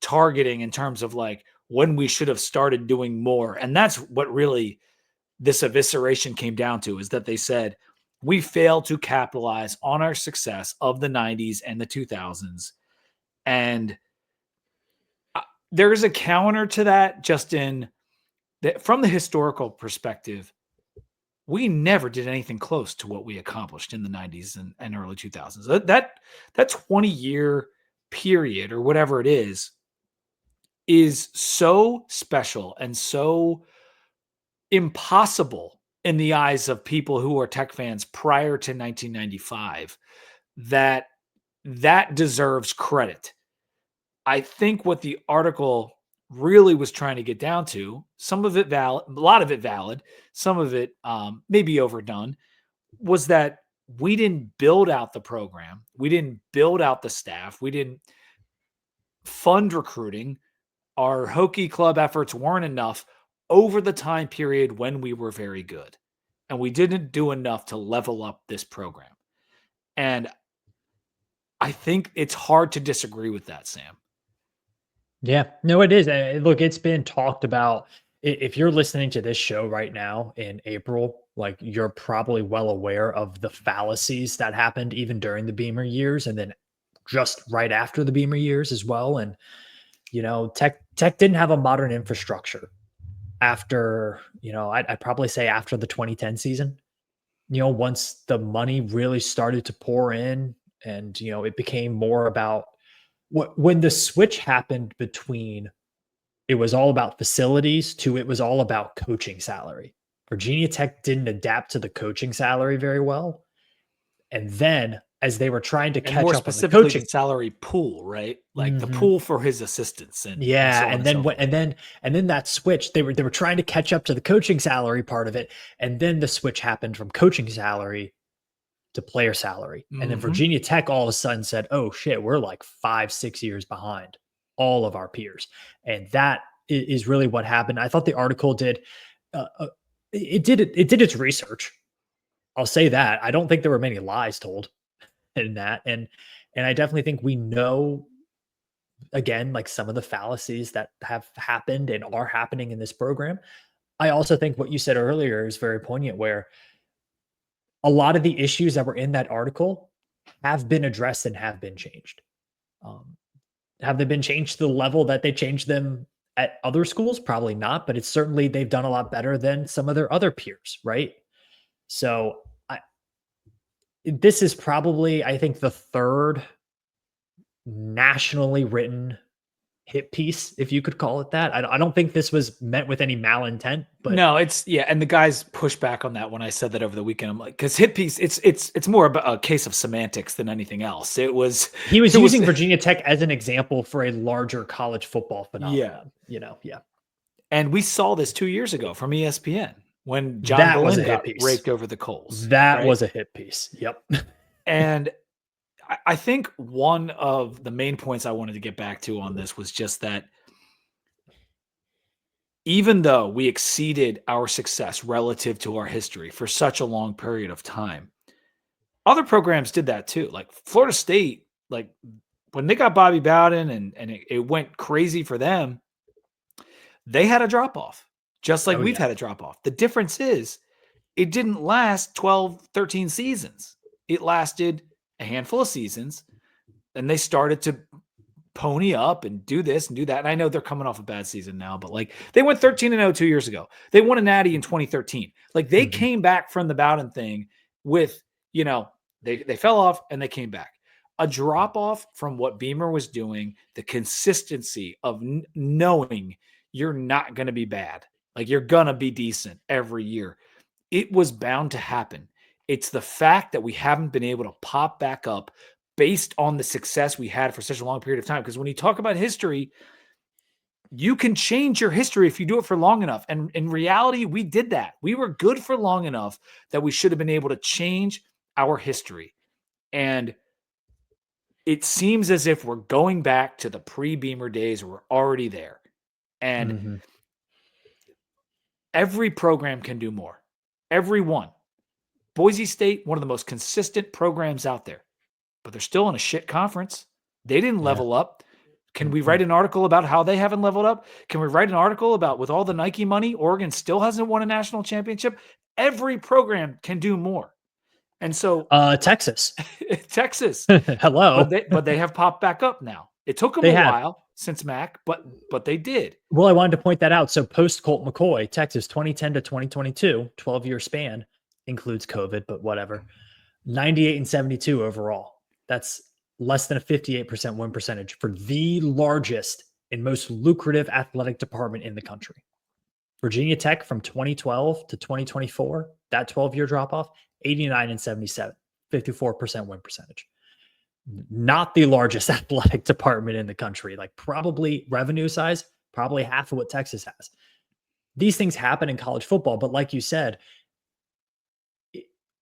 A: targeting in terms of like when we should have started doing more. And that's what really this evisceration came down to, is that they said, we failed to capitalize on our success of the 90s and the 2000s. And there's a counter to that, just in that from the historical perspective, we never did anything close to what we accomplished in the 90s and early 2000s. That 20-year period or whatever it is so special and so impossible in the eyes of people who are Tech fans prior to 1995 that deserves credit. I think what the article really was trying to get down to, some of it valid, a lot of it valid, some of it maybe overdone, was that we didn't build out the program. We didn't build out the staff. We didn't fund recruiting. Our Hokie Club efforts weren't enough over the time period when we were very good. And we didn't do enough to level up this program. And I think it's hard to disagree with that, Sam.
B: Yeah, no, it is. Look, it's been talked about. If you're listening to this show right now in April, Like, you're probably well aware of the fallacies that happened even during the Beamer years and then just right after the Beamer years as well. And, Tech didn't have a modern infrastructure after, I'd probably say after the 2010 season. Once the money really started to pour in and, it became more about when the switch happened between it was all about facilities to it was all about coaching salary. Virginia Tech didn't adapt to the coaching salary very well. And then as they were trying to
A: And
B: catch
A: more
B: up on the
A: specifically, the
B: coaching.
A: salary pool, right? Like the
B: Mhm.
A: pool for his assistants and
B: Yeah,
A: so on
B: and
A: and so
B: then
A: forth.
B: and then that switch, they were trying to catch up to the coaching salary part of it, and then the switch happened from coaching salary to player salary. And then
A: Mhm.
B: Virginia Tech all of a sudden said, "Oh shit, we're like 5-6 years behind all of our peers." And that is really what happened. I thought the article did it did its research. I'll say that. I don't think there were many lies told in that. And I definitely think we know, again, like some of the fallacies that have happened and are happening in this program. I also think what you said earlier is very poignant, where a lot of the issues that were in that article have been addressed and have been changed. Um, have they been changed to the level that they changed them at other schools? Probably not, but it's certainly they've done a lot better than some of their other peers, right? So this is probably, I think, the third nationally written hit piece, if you could call it that. I don't think this was meant with any malintent, but
A: No, it's yeah, and the guys pushed back on that when I said that over the weekend. I'm like, because hit piece, it's more about a case of semantics than anything else. It was,
B: he was
A: it was,
B: using Virginia Tech as an example for a larger college football
A: yeah.
B: phenomenon. Yeah,
A: And we saw this 2 years ago from ESPN when John
B: that was
A: Glenn
B: a hit
A: got
B: piece.
A: raked over the coals,
B: That
A: right?
B: was a hit piece. Yep.
A: And I think one of the main points I wanted to get back to on this was just that even though we exceeded our success relative to our history for such a long period of time, other programs did that too. Like Florida State, like when they got Bobby Bowden and it went crazy for them, they had a drop off, just like
B: Oh
A: we've
B: yeah.
A: had a drop off. The difference is it didn't last 12, 13 seasons. It lasted a handful of seasons, and they started to pony up and do this and do that. And I know they're coming off a bad season now, but like they went 13-0 2 years ago. They won a natty in 2013. Like they
B: Mhm.
A: came back from the Bowden thing with, they fell off and they came back. A drop off from what Beamer was doing, the consistency of knowing you're not going to be bad. Like you're going to be decent every year. It was bound to happen. It's the fact that we haven't been able to pop back up based on the success we had for such a long period of time. Because when you talk about history, you can change your history if you do it for long enough. And in reality, we did that. We were good for long enough that we should have been able to change our history. And it seems as if we're going back to the pre-Beamer days. We're already there. And
B: Mhm.
A: every program can do more. Every one. Boise State, one of the most consistent programs out there, but they're still in a shit conference. They didn't
B: Yeah.
A: level up. Can we
B: Mhm.
A: write an article about how they haven't leveled up? Can we write an article about with all the Nike money, Oregon still hasn't won a national championship? Every program can do more. And so
B: Texas.
A: Texas, but
B: Hello.
A: they have popped back up now. It took them
B: They
A: a
B: have.
A: while since Mac, but they did.
B: Well, I wanted to point that out. So post Colt McCoy, Texas 2010 to 2022, 12-year span, includes COVID, but whatever. 98 and 72 overall. That's less than a 58% win percentage for the largest and most lucrative athletic department in the country. Virginia Tech from 2012 to 2024, that 12-year drop off, 89 and 77, 54% win percentage. Not the largest athletic department in the country, like probably revenue size, probably half of what Texas has. These things happen in college football, but like you said,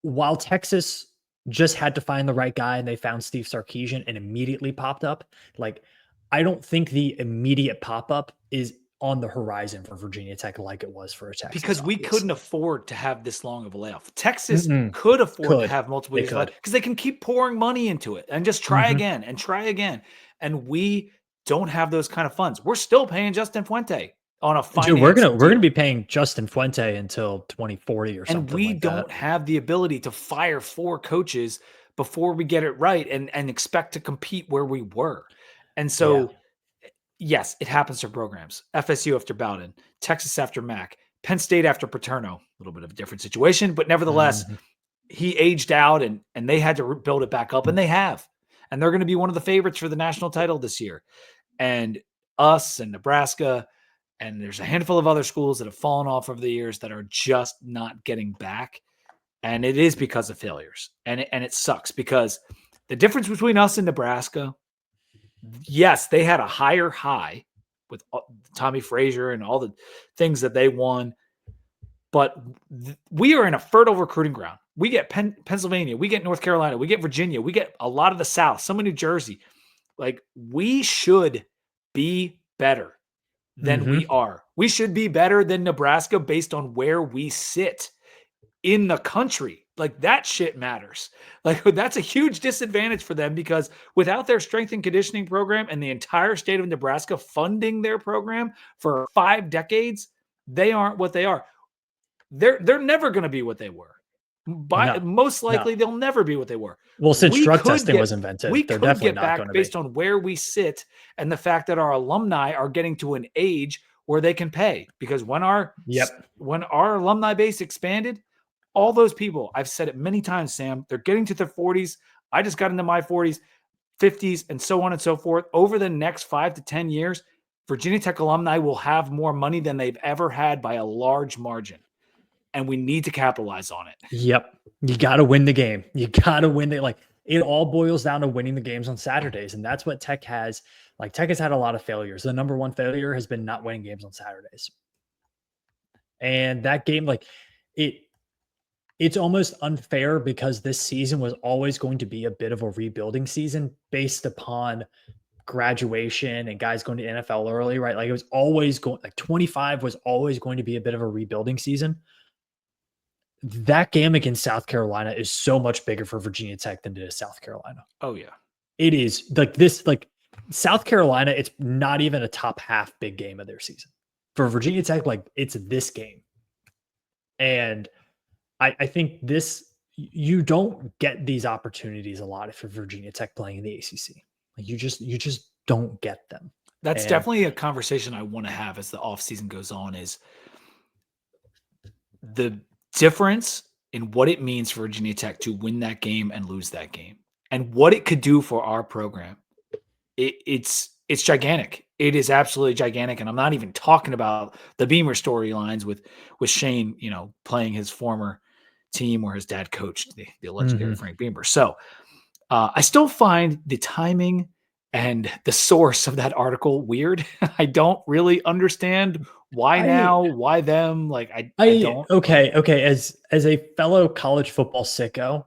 B: while Texas just had to find the right guy and they found Steve Sarkisian and immediately popped up, like I don't think the immediate pop up is on the horizon for Virginia Tech like it was for Texas,
A: Because we couldn't
B: obviously.
A: afford to have this long of a layoff. Texas
B: Mm-mm.
A: could afford to
B: Could.
A: have multiple
B: They
A: years left
B: could.
A: because they can keep pouring money into it and just try
B: Mhm.
A: again and try again. And we don't have those kind of funds. We're still paying Justin Fuente. on a
B: Dude,
A: finance
B: we're gonna
A: deal.
B: be paying Justin Fuente until 2040 or
A: And
B: something
A: we
B: like that.
A: don't have the ability to fire 4 coaches before we get it right and expect to compete where we were. And
B: Yeah.
A: so, yes, it happens to programs. FSU after Bowden, Texas after Mack, Penn State after Paterno. A little bit of a different situation, but nevertheless, he aged out and they had to build it back up, and they have. And they're going to be one of the favorites for the national title this year. And us and Nebraska, and there's a handful of other schools that have fallen off over the years that are just not getting back. And it is because of failures. And it sucks because the difference between us and Nebraska, yes, they had a higher high with Tommy Frazier and all the things that they won. But we are in a fertile recruiting ground. We get Pennsylvania, we get North Carolina, we get Virginia, we get a lot of the South, some of New Jersey. Like, we should be better than we are. We should be better than Nebraska based on where we sit in the country. Like, that shit matters. Like, that's a huge disadvantage for them because without their strength and conditioning program and the entire state of Nebraska funding their program for 5 decades, they aren't what they are. They're never going to be what they were. Most likely, they'll never be what they were.
B: Well, since drug testing was invented,
A: we
B: they're
A: could
B: definitely
A: get
B: not
A: back
B: going to
A: based
B: be.
A: on where we sit and the fact that our alumni are getting to an age where they can pay. Because when our alumni base expanded, all those people, I've said it many times, Sam, they're getting to their 40s. I just got into my 40s, 50s, and so on and so forth. Over the next 5 to 10 years, Virginia Tech alumni will have more money than they've ever had by a large margin. And we need to capitalize on it.
B: Yep. You got to win the game. You got to win it. Like, it all boils down to winning the games on Saturdays. And that's what Tech has. Like, Tech has had a lot of failures. The number one failure has been not winning games on Saturdays. And that game, like, it's almost unfair because this season was always going to be a bit of a rebuilding season based upon graduation and guys going to NFL early, right? Like, it was always going, like, 25 was always going to be a bit of a rebuilding season. That game against South Carolina is so much bigger for Virginia Tech than it is South Carolina.
A: Oh, yeah.
B: It is like this, like South Carolina, it's not even a top half big game of their season. For Virginia Tech, like, it's this game. And I think you don't get these opportunities a lot if you're Virginia Tech playing in the ACC. Like, you just don't get them.
A: That's definitely a conversation I want to have as the offseason goes on, is the difference in what it means for Virginia Tech to win that game and lose that game and what it could do for our program. It's gigantic. It is absolutely gigantic. And I'm not even talking about the Beamer storylines with Shane, playing his former team where his dad coached, the legendary Frank Beamer. So I still find the timing and the source of that article weird. I don't really understand why now, why them. Like, I don't.
B: Okay. As a fellow college football sicko,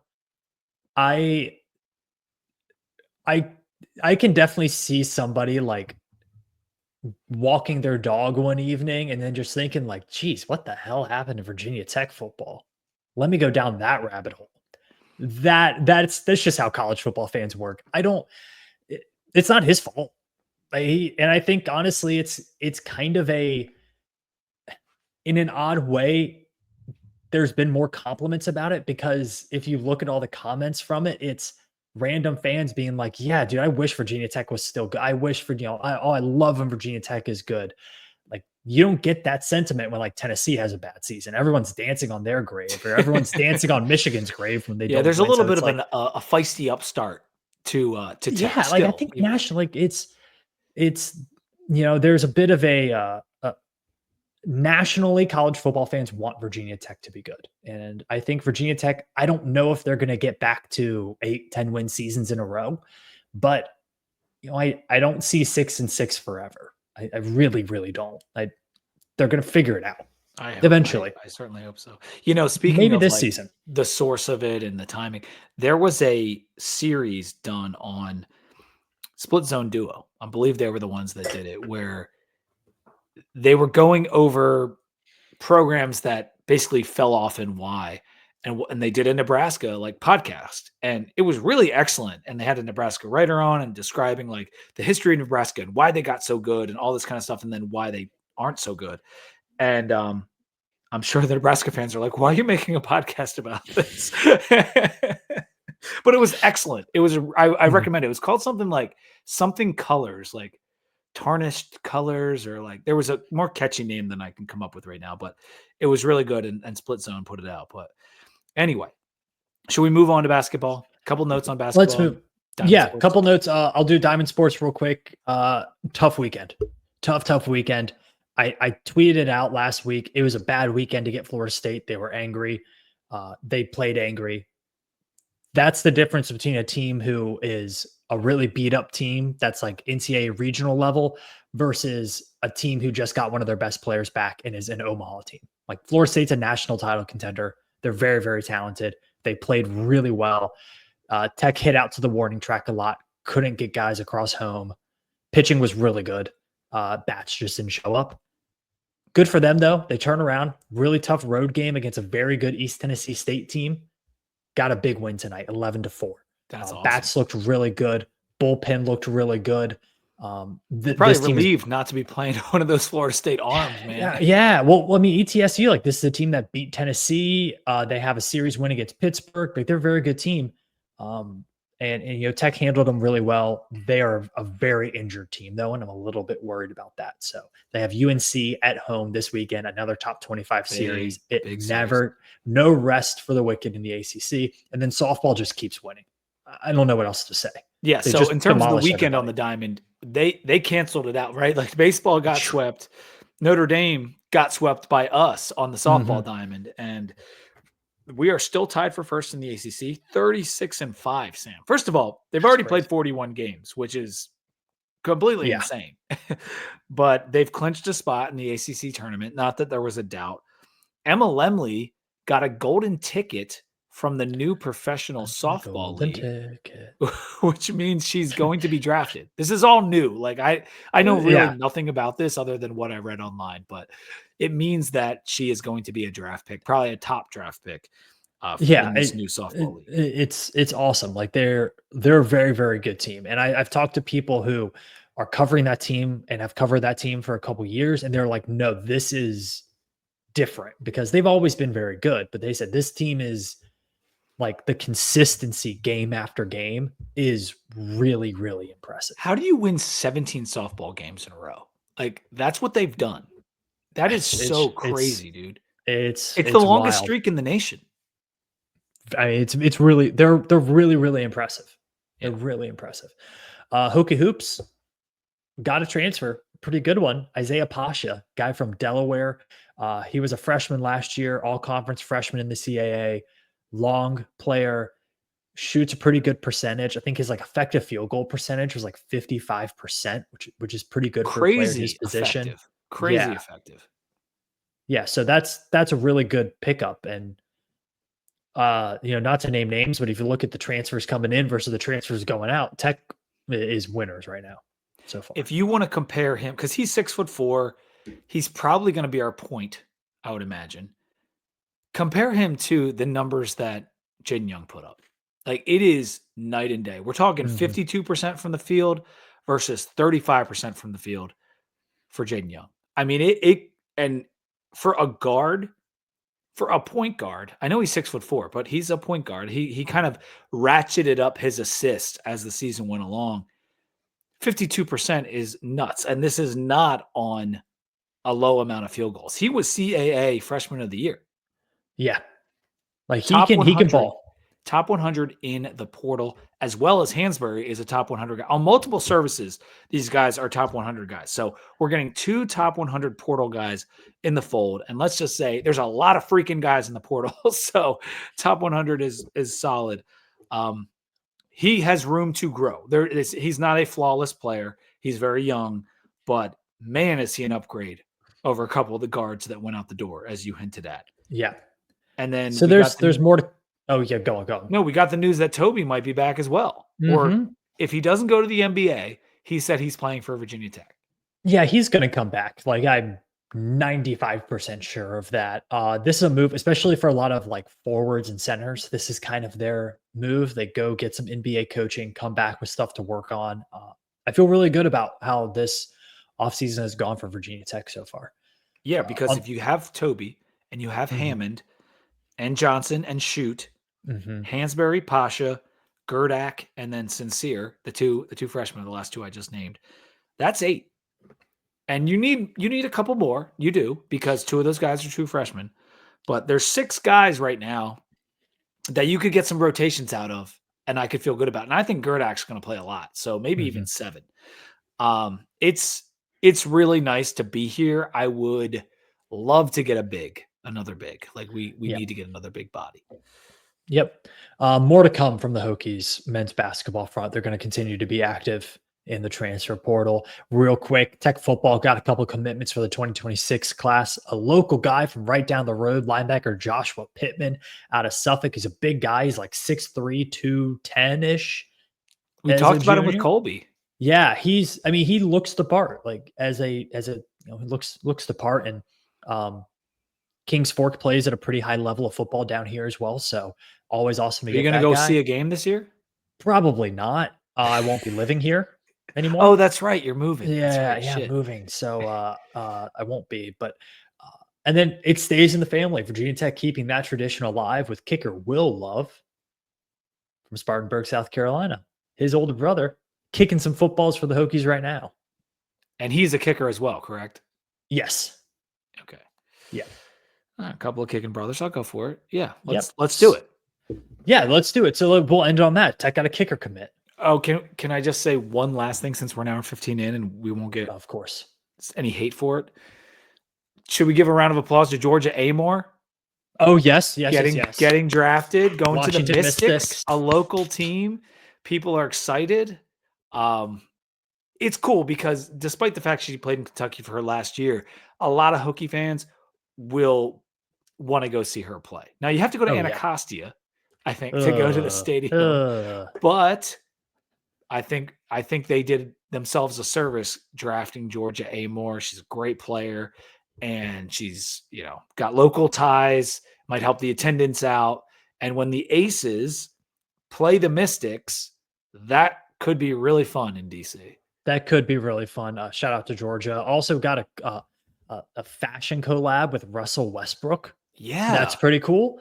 B: I can definitely see somebody like walking their dog one evening and then just thinking like, geez, what the hell happened to Virginia Tech football? Let me go down that rabbit hole. That's just how college football fans work. It's not his fault. And I think honestly, it's kind of in an odd way, there's been more compliments about it, because if you look at all the comments from it, it's random fans being like, yeah, dude, I wish Virginia Tech was still good. I wish I love when Virginia Tech is good. Like, you don't get that sentiment when like Tennessee has a bad season. Everyone's dancing on their grave, or everyone's dancing on Michigan's grave when they don't.
A: There's a little bit of
B: like,
A: a feisty upstart to Tech.
B: Yeah, like, I think nationally, like, it's there's a bit of a nationally, college football fans want Virginia Tech to be good. And I think Virginia Tech, I don't know if they're going to get back to 8-10 win seasons in a row, but I don't see 6-6 forever. I really, really don't. They're going to figure it out eventually.
A: I certainly hope so. Speaking
B: maybe
A: of
B: this
A: like
B: season,
A: the source of it and the timing, there was a series done on Split Zone Duo. I believe they were the ones that did it, where they were going over programs that basically fell off and why. And they did a Nebraska like podcast, and it was really excellent. And they had a Nebraska writer on and describing like the history of Nebraska and why they got so good and all this kind of stuff. And then why they aren't so good. And I'm sure the Nebraska fans are like, why are you making a podcast about this? But it was excellent. It was, I recommend it. It was called something like something colors, like tarnished colors, or like there was a more catchy name than I can come up with right now, but it was really good, and Split Zone put it out. But anyway, should we move on to basketball? A couple notes on basketball.
B: Let's move.
A: Diamond
B: Sports. Couple notes. I'll do Diamond Sports real quick. Tough weekend. Tough weekend. I tweeted it out last week. It was a bad weekend to get Florida State. They were angry. They played angry. That's the difference between a team who is a really beat up team that's like NCAA regional level versus a team who just got one of their best players back and is an Omaha team. Like Florida State's a national title contender. They're very, very talented. They played really well. Tech hit out to the warning track a lot. Couldn't get guys across home. Pitching was really good. Bats just didn't show up. Good for them, though. They turn around. Really tough road game against a very good East Tennessee State team. Got a big win tonight, 11-4.
A: That's awesome.
B: Bats looked really good. Bullpen looked really good.
A: Probably relieved not to be playing one of those Florida State arms, man.
B: Yeah. Well, I mean, ETSU, like this is a team that beat Tennessee. They have a series win against Pittsburgh. Like they're a very good team. And you know, Tech handled them really well. They are a very injured team though, and I'm a little bit worried about that. So they have UNC at home this weekend, another top 25 series. No rest for the wicked in the ACC, and then softball just keeps winning. I don't know what else to say.
A: Yeah. So in terms of the weekend on the Diamond, they canceled it out, right? Like baseball got swept. Notre Dame got swept by us on the softball Diamond, and we are still tied for first in the ACC, 36-5, Sam. First of all, they've already played 41 games, which is completely insane. But they've clinched a spot in the ACC tournament. Not that there was a doubt. Emma Lemley got a golden ticket from the new professional softball league, which means she's going to be drafted. This is all new. Like I know really nothing about this other than what I read online, but it means that she is going to be a draft pick, probably a top draft pick. In this new softball league.
B: It's awesome. Like they're a very, very good team. And I've talked to people who are covering that team and have covered that team for a couple years. And they're like, no, this is different because they've always been very good. But they said this team is like the consistency game after game is really, really impressive.
A: How do you win 17 softball games in a row? Like that's what they've done. That is so crazy, dude. It's the longest streak in the nation.
B: I mean, it's really they're really, really impressive. They're really impressive. Hokie Hoops got a transfer, pretty good one. Isaiah Pasha, guy from Delaware. He was a freshman last year, all conference freshman in the CAA. Long player, shoots a pretty good percentage. I think his like effective field goal percentage was like 55%, which is pretty good for a player in his position.
A: Effective.
B: Yeah, so that's a really good pickup. And you know, not to name names, but if you look at the transfers coming in versus the transfers going out, Tech is winners right now so far.
A: If you want to compare him, because he's 6'4", he's probably going to be our point, I would imagine. Compare him to the numbers that Jaden Young put up. Like it is night and day. We're talking 52% from the field versus 35% from the field for Jaden Young. I mean, and for a guard, for a point guard, I know he's 6'4", but he's a point guard. He kind of ratcheted up his assist as the season went along. 52% is nuts. And this is not on a low amount of field goals. He was CAA freshman of the year.
B: Yeah. Like he can ball.
A: Top 100 in the portal, as well as Hansberry is a top 100 guy. On multiple services, these guys are top 100 guys. So we're getting 2 top 100 portal guys in the fold. And let's just say there's a lot of freaking guys in the portal. So top 100 is solid. He has room to grow. He's not a flawless player. He's very young, but man, is he an upgrade over a couple of the guards that went out the door, as you hinted at.
B: Yeah.
A: And then
B: so there's more to. Oh yeah, go on.
A: No, we got the news that Toby might be back as well. Or if he doesn't go to the NBA, he said he's playing for Virginia Tech.
B: Yeah, he's going to come back. Like I'm 95% sure of that. This is a move, especially for a lot of like forwards and centers. This is kind of their move. They go get some NBA coaching, come back with stuff to work on. I feel really good about how this offseason has gone for Virginia Tech so far.
A: Yeah, because if you have Toby and you have Hammond and Johnson and Shoot, Hansberry, Pasha, Gerdak, and then Sincere, the two freshmen, the last two I just named, that's 8. And you need a couple more. You do, because 2 of those guys are true freshmen. But there's 6 guys right now that you could get some rotations out of, and I could feel good about. And I think Gerdak's going to play a lot, so maybe even 7. It's really nice to be here. I would love to get another big. Like we need to get another big body.
B: Yep. More to come from the Hokies men's basketball front. They're going to continue to be active in the transfer portal. Real quick, Tech football got a couple commitments for the 2026 class. A local guy from right down the road, linebacker Joshua Pittman out of Suffolk. He's a big guy. He's like 6'3", 210-ish.
A: We talked about him with Colby.
B: Yeah, he looks the part. Like as a he looks the part. And Kings Fork plays at a pretty high level of football down here as well. So always awesome to get.
A: Are you going to go see a game this year?
B: Probably not. I won't be living here anymore.
A: Oh, that's right. You're moving.
B: Yeah,
A: right.
B: I'm moving. So I won't be. But and then it stays in the family. Virginia Tech keeping that tradition alive with kicker Will Love from Spartanburg, South Carolina. His older brother kicking some footballs for the Hokies right now.
A: And he's a kicker as well, correct?
B: Yes.
A: Okay.
B: Yeah.
A: A couple of kicking brothers. I'll go for it. Yeah. Let's do it.
B: Yeah, let's do it. So we'll end on that. Tech got a kicker commit.
A: Oh, can I just say one last thing, since we're now 15 in and we won't get,
B: of course,
A: any hate for it? Should we give a round of applause to Georgia Amore?
B: Oh, yes.
A: Getting drafted, going
B: Washington
A: to the Mystics, a local team. People are excited. It's cool because despite the fact she played in Kentucky for her last year, a lot of Hokie fans will want to go see her play. Now you have to go to Anacostia, I think, to go to the stadium. But I think they did themselves a service drafting Georgia Amore. She's a great player, and she's got local ties. Might help the attendance out. And when the Aces play the Mystics, that could be really fun in DC.
B: That could be really fun. Shout out to Georgia. Also got a fashion collab with Russell Westbrook.
A: Yeah,
B: that's pretty cool.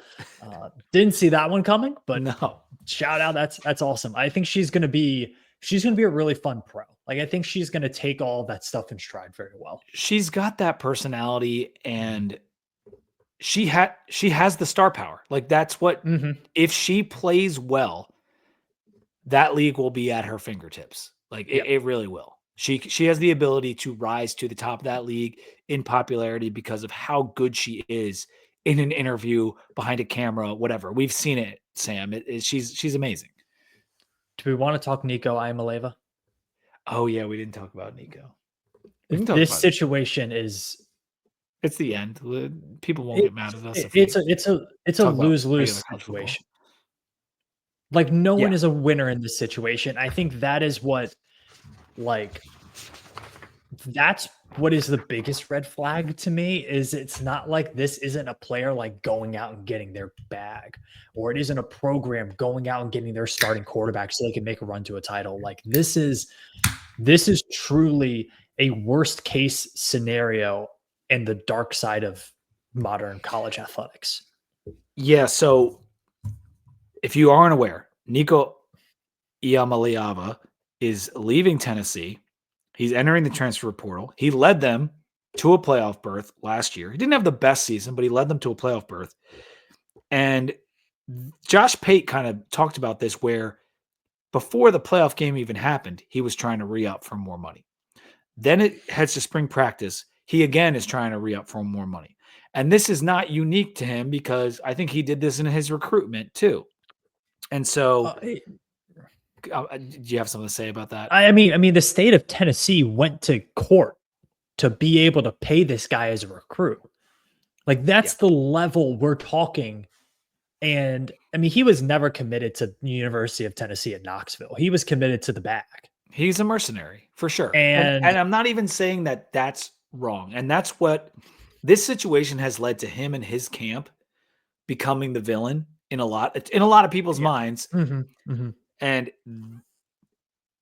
B: Didn't see that one coming, but
A: no.
B: Shout out. That's awesome. I think she's gonna be a really fun pro. Like I think she's gonna take all that stuff in stride very well.
A: She's got that personality, and she has the star power. Like that's what if she plays well, that league will be at her fingertips. Like it really will. She has the ability to rise to the top of that league in popularity because of how good she is in an interview, behind a camera, whatever. We've seen it, Sam. She's amazing.
B: Do we want to talk Nico Iamaleava?
A: Oh yeah, we didn't talk about Nico.
B: This situation is.
A: It's the end. People won't get mad at us.
B: It's a lose-lose situation. Like no one is a winner in this situation. I think that is what, that's what is the biggest red flag to me. Is it's not like this isn't a player like going out and getting their bag, or it isn't a program going out and getting their starting quarterback so they can make a run to a title. Like this is truly a worst case scenario in the dark side of modern college athletics.
A: Yeah. So if you aren't aware, Nico Iamaleava is leaving Tennessee. He's entering the transfer portal. He led them to a playoff berth last year. He didn't have the best season, but he led them to a playoff berth. And Josh Pate kind of talked about this, where before the playoff game even happened, he was trying to re-up for more money. Then it heads to spring practice. He again is trying to re-up for more money. And this is not unique to him, because I think he did this in his recruitment too. And so do you have something to say about that?
B: I mean, the state of Tennessee went to court to be able to pay this guy as a recruit. Like that's the level we're talking. And I mean, he was never committed to the University of Tennessee at Knoxville. He was committed to the bag.
A: He's a mercenary for sure. And I'm not even saying that that's wrong. And that's what this situation has led to him and his camp becoming the villain in a lot of people's minds.
B: Mm-hmm. Mm-hmm.
A: And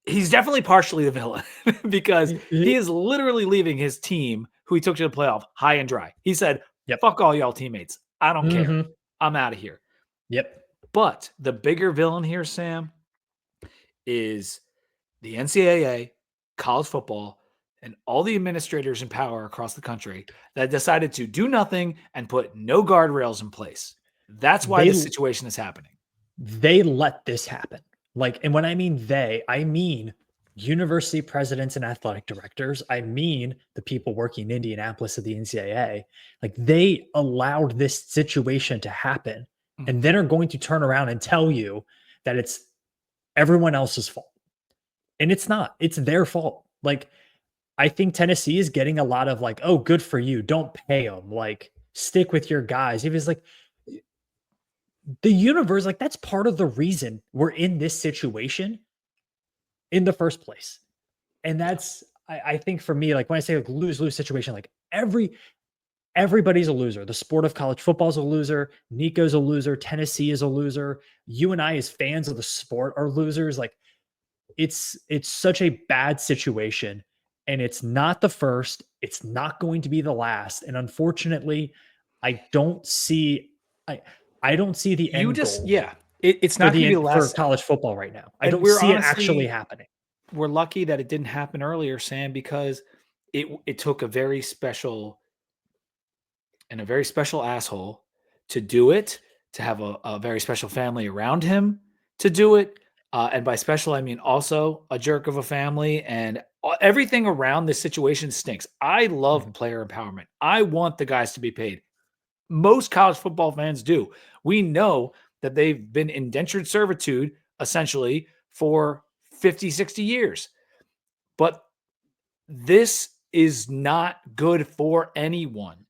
A: He's definitely partially the villain because he is literally leaving his team, who he took to the playoff, high and dry. He said, fuck all y'all teammates. I don't care. I'm out of here.
B: Yep.
A: But the bigger villain here, Sam, is the NCAA, college football, and all the administrators in power across the country that decided to do nothing and put no guardrails in place. That's why this situation is happening.
B: They let this happen. Like, and when I mean they, I mean university presidents and athletic directors. I mean the people working in Indianapolis at the NCAA. Like, they allowed this situation to happen, and then are going to turn around and tell you that it's everyone else's fault. And it's not. It's their fault. Like, I think Tennessee is getting a lot of like, oh, good for you. Don't pay them. Like, stick with your guys. If it's like, the universe, like, that's part of the reason we're in this situation in the first place. And that's, I think for me, like, when I say like lose-lose situation, like everybody's a loser. The sport of college football is a loser. Nico's a loser. Tennessee is a loser. You and I, as fans of the sport, are losers. Like, it's such a bad situation, and it's not the first. It's not going to be the last. And unfortunately, I don't see the end goal.
A: Yeah. It's not going to be the last
B: for college football right now. I don't see it actually happening.
A: We're lucky that it didn't happen earlier, Sam, because it took a very special asshole to do it, to have a very special family around him to do it. And by special, I mean also a jerk of a family, and everything around this situation stinks. I love player empowerment. I want the guys to be paid. Most college football fans do. We know that they've been indentured servitude essentially for 50, 60 years. But this is not good for anyone.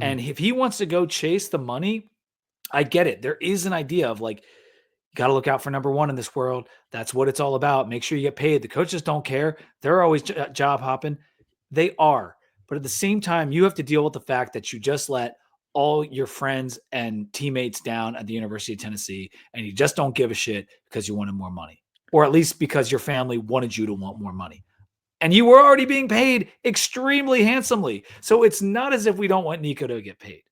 A: And if he wants to go chase the money, I get it. There is an idea of like, you got to look out for number one in this world. That's what it's all about. Make sure you get paid. The coaches don't care. They're always job hopping. They are. But at the same time, you have to deal with the fact that you just let all your friends and teammates down at the University of Tennessee, and you just don't give a shit because you wanted more money, or at least because your family wanted you to want more money. And you were already being paid extremely handsomely. So it's not as if we don't want Nico to get paid.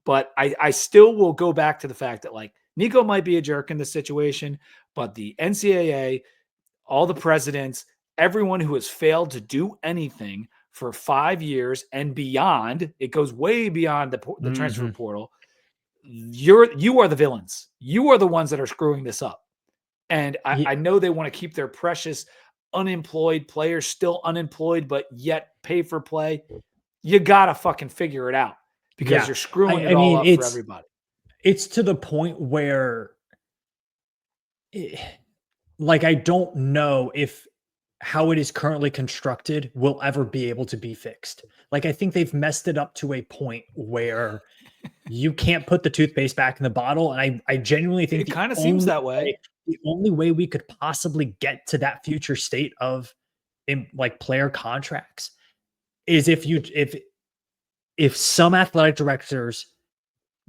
A: But I still will go back to the fact that, like, Nico might be a jerk in this situation, but the NCAA, all the presidents, everyone who has failed to do anything for 5 years and beyond, it goes way beyond the transfer portal. You are the villains. You are the ones that are screwing this up. And I know they want to keep their precious unemployed players still unemployed, but yet pay for play. You got to fucking figure it out, because you're screwing it all up for everybody.
B: It's to the point where, like, I don't know if how it is currently constructed will ever be able to be fixed. Like, I think they've messed it up to a point where you can't put the toothpaste back in the bottle. And I genuinely think
A: it kind of seems that way.
B: The only way we could possibly get to that future state of like player contracts is if some athletic directors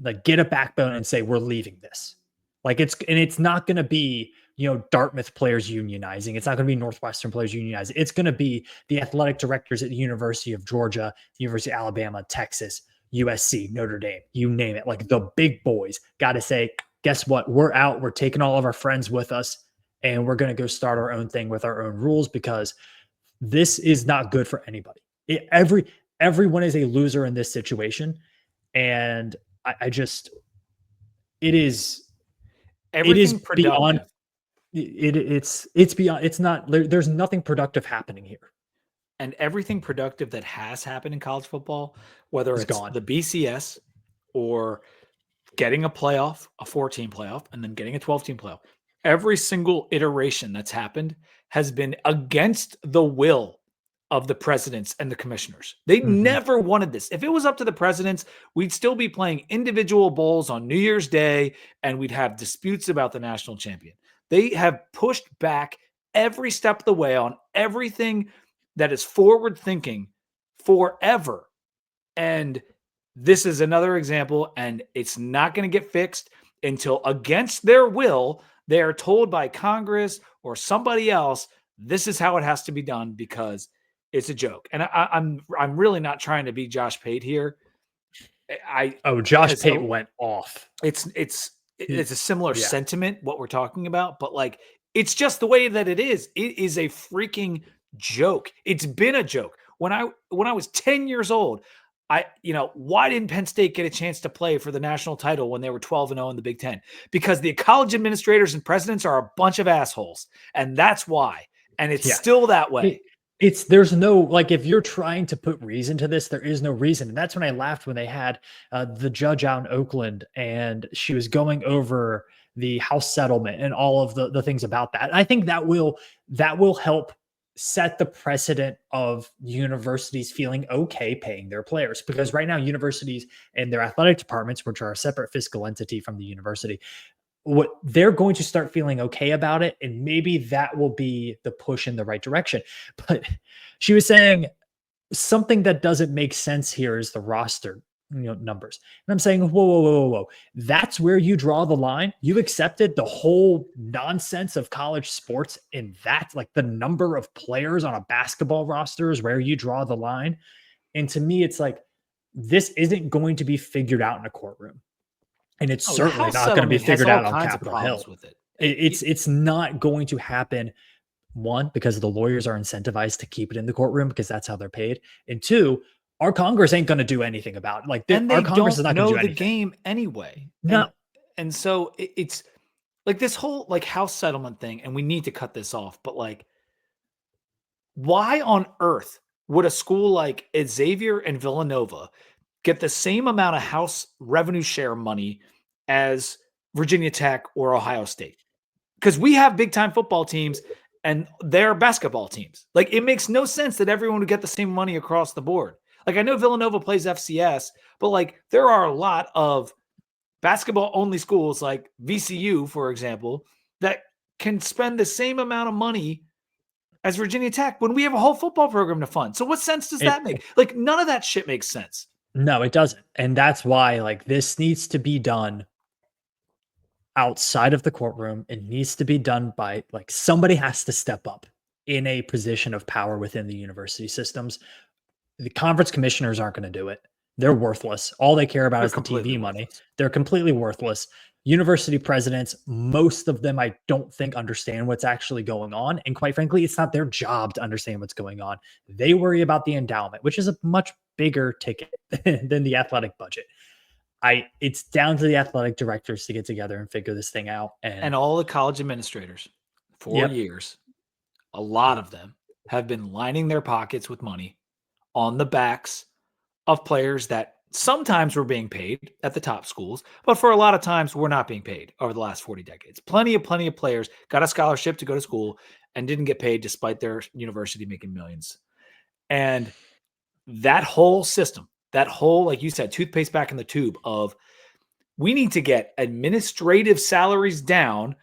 B: like get a backbone and say, we're leaving this. Like, it's not going to be, Dartmouth players unionizing. It's not going to be Northwestern players unionizing. It's going to be the athletic directors at the University of Georgia, University of Alabama, Texas, USC, Notre Dame, you name it. Like, the big boys got to say, guess what? We're out. We're taking all of our friends with us, and we're going to go start our own thing with our own rules, because this is not good for anybody. Everyone is a loser in this situation. And it is beyond, it's beyond, it's not, there's nothing productive happening here.
A: And everything productive that has happened in college football, whether it's the BCS or getting a playoff, a 14 playoff, and then getting a 12-team playoff, every single iteration that's happened has been against the will of the presidents and the commissioners. They never wanted this. If it was up to the presidents, we'd still be playing individual bowls on New Year's Day, and we'd have disputes about the national champion. They have pushed back every step of the way on everything that is forward thinking forever. And this is another example, and it's not going to get fixed until, against their will, they are told by Congress or somebody else this is how it has to be done because it's a joke. And I'm really not trying to be Josh Pate here.
B: Josh Pate went off.
A: It's a similar sentiment what we're talking about, but like it's just the way that it is. It is a freaking joke. It's been a joke. When I was 10 years old, why didn't Penn State get a chance to play for the national title when they were 12-0 in the Big Ten? Because the college administrators and presidents are a bunch of assholes, and that's why. And it's still that way.
B: There's no, like, if you're trying to put reason to this, there is no reason. And that's when I laughed when they had the judge out in Oakland and she was going over the house settlement and all of the things about that. And I think that will help set the precedent of universities feeling okay paying their players, because right now universities and their athletic departments, which are a separate fiscal entity from the university, what they're going to start feeling okay about it. And maybe that will be the push in the right direction. But she was saying something that doesn't make sense here is the roster numbers. And I'm saying, whoa. That's where you draw the line. You accepted the whole nonsense of college sports in that, like the number of players on a basketball roster is where you draw the line. And to me, it's like, this isn't going to be figured out in a courtroom. And it's certainly not going to be figured out on Capitol Hill.
A: With it.
B: It's not going to happen. One, because the lawyers are incentivized to keep it in the courtroom because that's how they're paid. And two, our Congress ain't going to do anything about it. Like, our Congress is not going to do anything.
A: The game anyway.
B: No.
A: And so it's like this whole like house settlement thing, and we need to cut this off. But like, why on earth would a school like Xavier and Villanova get the same amount of house revenue share money as Virginia Tech or Ohio State? Because we have big time football teams and they're basketball teams. Like, it makes no sense that everyone would get the same money across the board. Like, I know Villanova plays FCS, but like there are a lot of basketball only schools like VCU, for example, that can spend the same amount of money as Virginia Tech when we have a whole football program to fund. So what sense does that make? Like, none of that shit makes sense.
B: No, it doesn't. And that's why, like, this needs to be done outside of the courtroom. It needs to be done by, like, somebody has to step up in a position of power within the university systems. The conference commissioners aren't going to do it. They're worthless. All they care about is the TV money. They're completely worthless. University presidents, most of them, I don't think understand what's actually going on. And quite frankly, it's not their job to understand what's going on. They worry about the endowment, which is a much bigger ticket than the athletic budget. It's down to the athletic directors to get together and figure this thing out.
A: And all the college administrators for years, a lot of them have been lining their pockets with money on the backs of players that sometimes were being paid at the top schools, but for a lot of times were not being paid over the last 40 decades. Plenty of players got a scholarship to go to school and didn't get paid despite their university making millions. And that whole system, that whole, like you said, toothpaste back in the tube of, we need to get administrative salaries down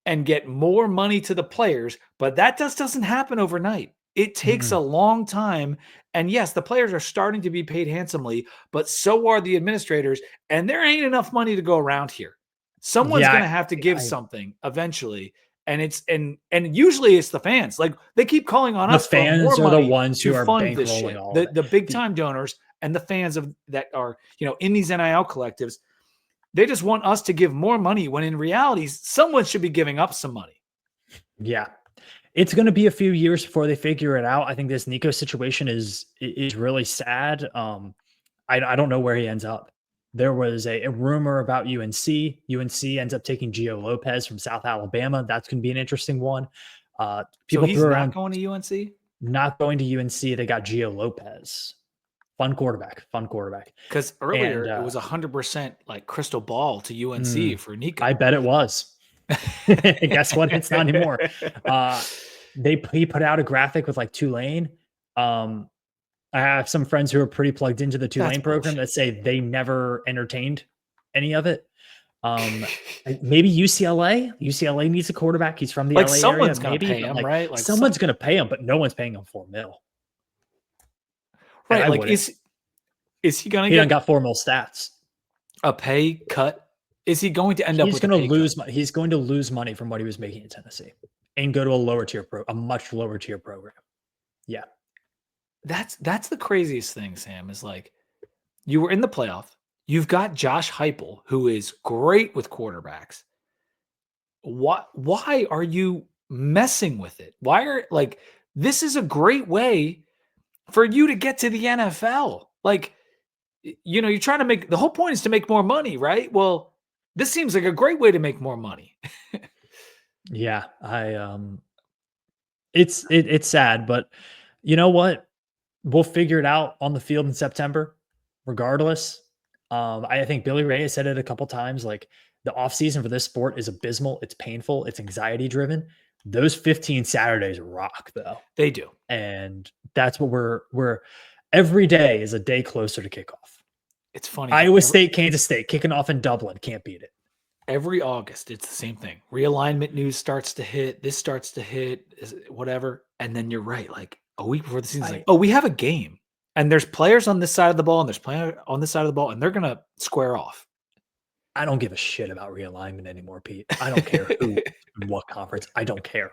A: and get more money to the players, but that just doesn't happen overnight. It takes a long time. And yes, the players are starting to be paid handsomely, but so are the administrators. And there ain't enough money to go around here. Someone's going to have to give something eventually. And usually it's the fans. Like, they keep calling on us.
B: The fans are the ones who are bankrolling all
A: the big time donors and the fans that are, in these NIL collectives. They just want us to give more money when in reality, someone should be giving up some money.
B: Yeah. It's going to be a few years before they figure it out. I think this Nico situation is really sad. I don't know where he ends up. There was a rumor about UNC. UNC ends up taking Gio Lopez from South Alabama. That's going to be an interesting one.
A: People threw around going to UNC?
B: Not going to UNC. They got Gio Lopez. Fun quarterback.
A: Because earlier it was 100% like crystal ball to UNC for Nico.
B: I bet it was. Guess what? It's not anymore. He put out a graphic with like Tulane. I have some friends who are pretty plugged into the Tulane program that say they never entertained any of it. Maybe UCLA. UCLA needs a quarterback. He's from the LA
A: someone's
B: area.
A: Maybe pay him, right?
B: Like someone's going to pay him, but no one's paying him $4 million.
A: Right? Like, is he going to?
B: He got 4 mil stats.
A: A pay cut. Is he going to end up with
B: He's going to lose money from what he was making in Tennessee. and go to a much lower tier program. Yeah.
A: That's the craziest thing, Sam, is like you were in the playoff. You've got Josh Heupel, who is great with quarterbacks. Why are you messing with it? Why are like this is a great way for you to get to the NFL. Like, you know, you're trying to make the whole point is to make more money, right? Well, this seems like a great way to make more money.
B: Yeah, it's sad, but you know what? We'll figure it out on the field in September, regardless. I think Billy Ray has said it a couple times. Like the offseason for this sport is abysmal. It's painful. It's anxiety driven. Those 15 Saturdays rock though.
A: They do.
B: And that's what we're every day is a day closer to kickoff.
A: It's funny.
B: Iowa State, Kansas State, kicking off in Dublin. Can't beat it.
A: Every August, it's the same thing. Realignment news starts to hit. This starts to hit, whatever. And then you're right. Like a week before the season's like, oh, we have a game. And there's players on this side of the ball, and there's players on this side of the ball, and they're going to square off.
B: I don't give a shit about realignment anymore, Pete. I don't care who, what conference. I don't care.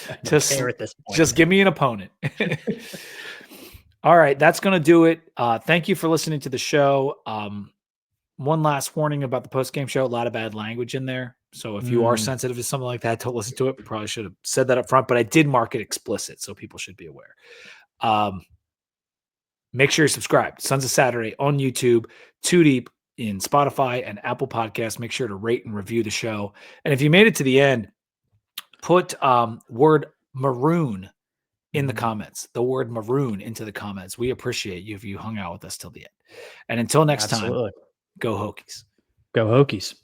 B: I don't care at this point.
A: Just give me an opponent. All right, that's going to do it. Thank you for listening to the show. One last warning about the post-game show. A lot of bad language in there. So if you are sensitive to something like that, don't listen to it. We probably should have said that up front, but I did mark it explicit, so people should be aware. Make sure you're subscribed. Sons of Saturday on YouTube, Too Deep in Spotify and Apple Podcasts. Make sure to rate and review the show. And if you made it to the end, put word maroon in the comments, the word maroon into the comments. We appreciate you if you hung out with us till the end. And until next time, go Hokies.
B: Go Hokies.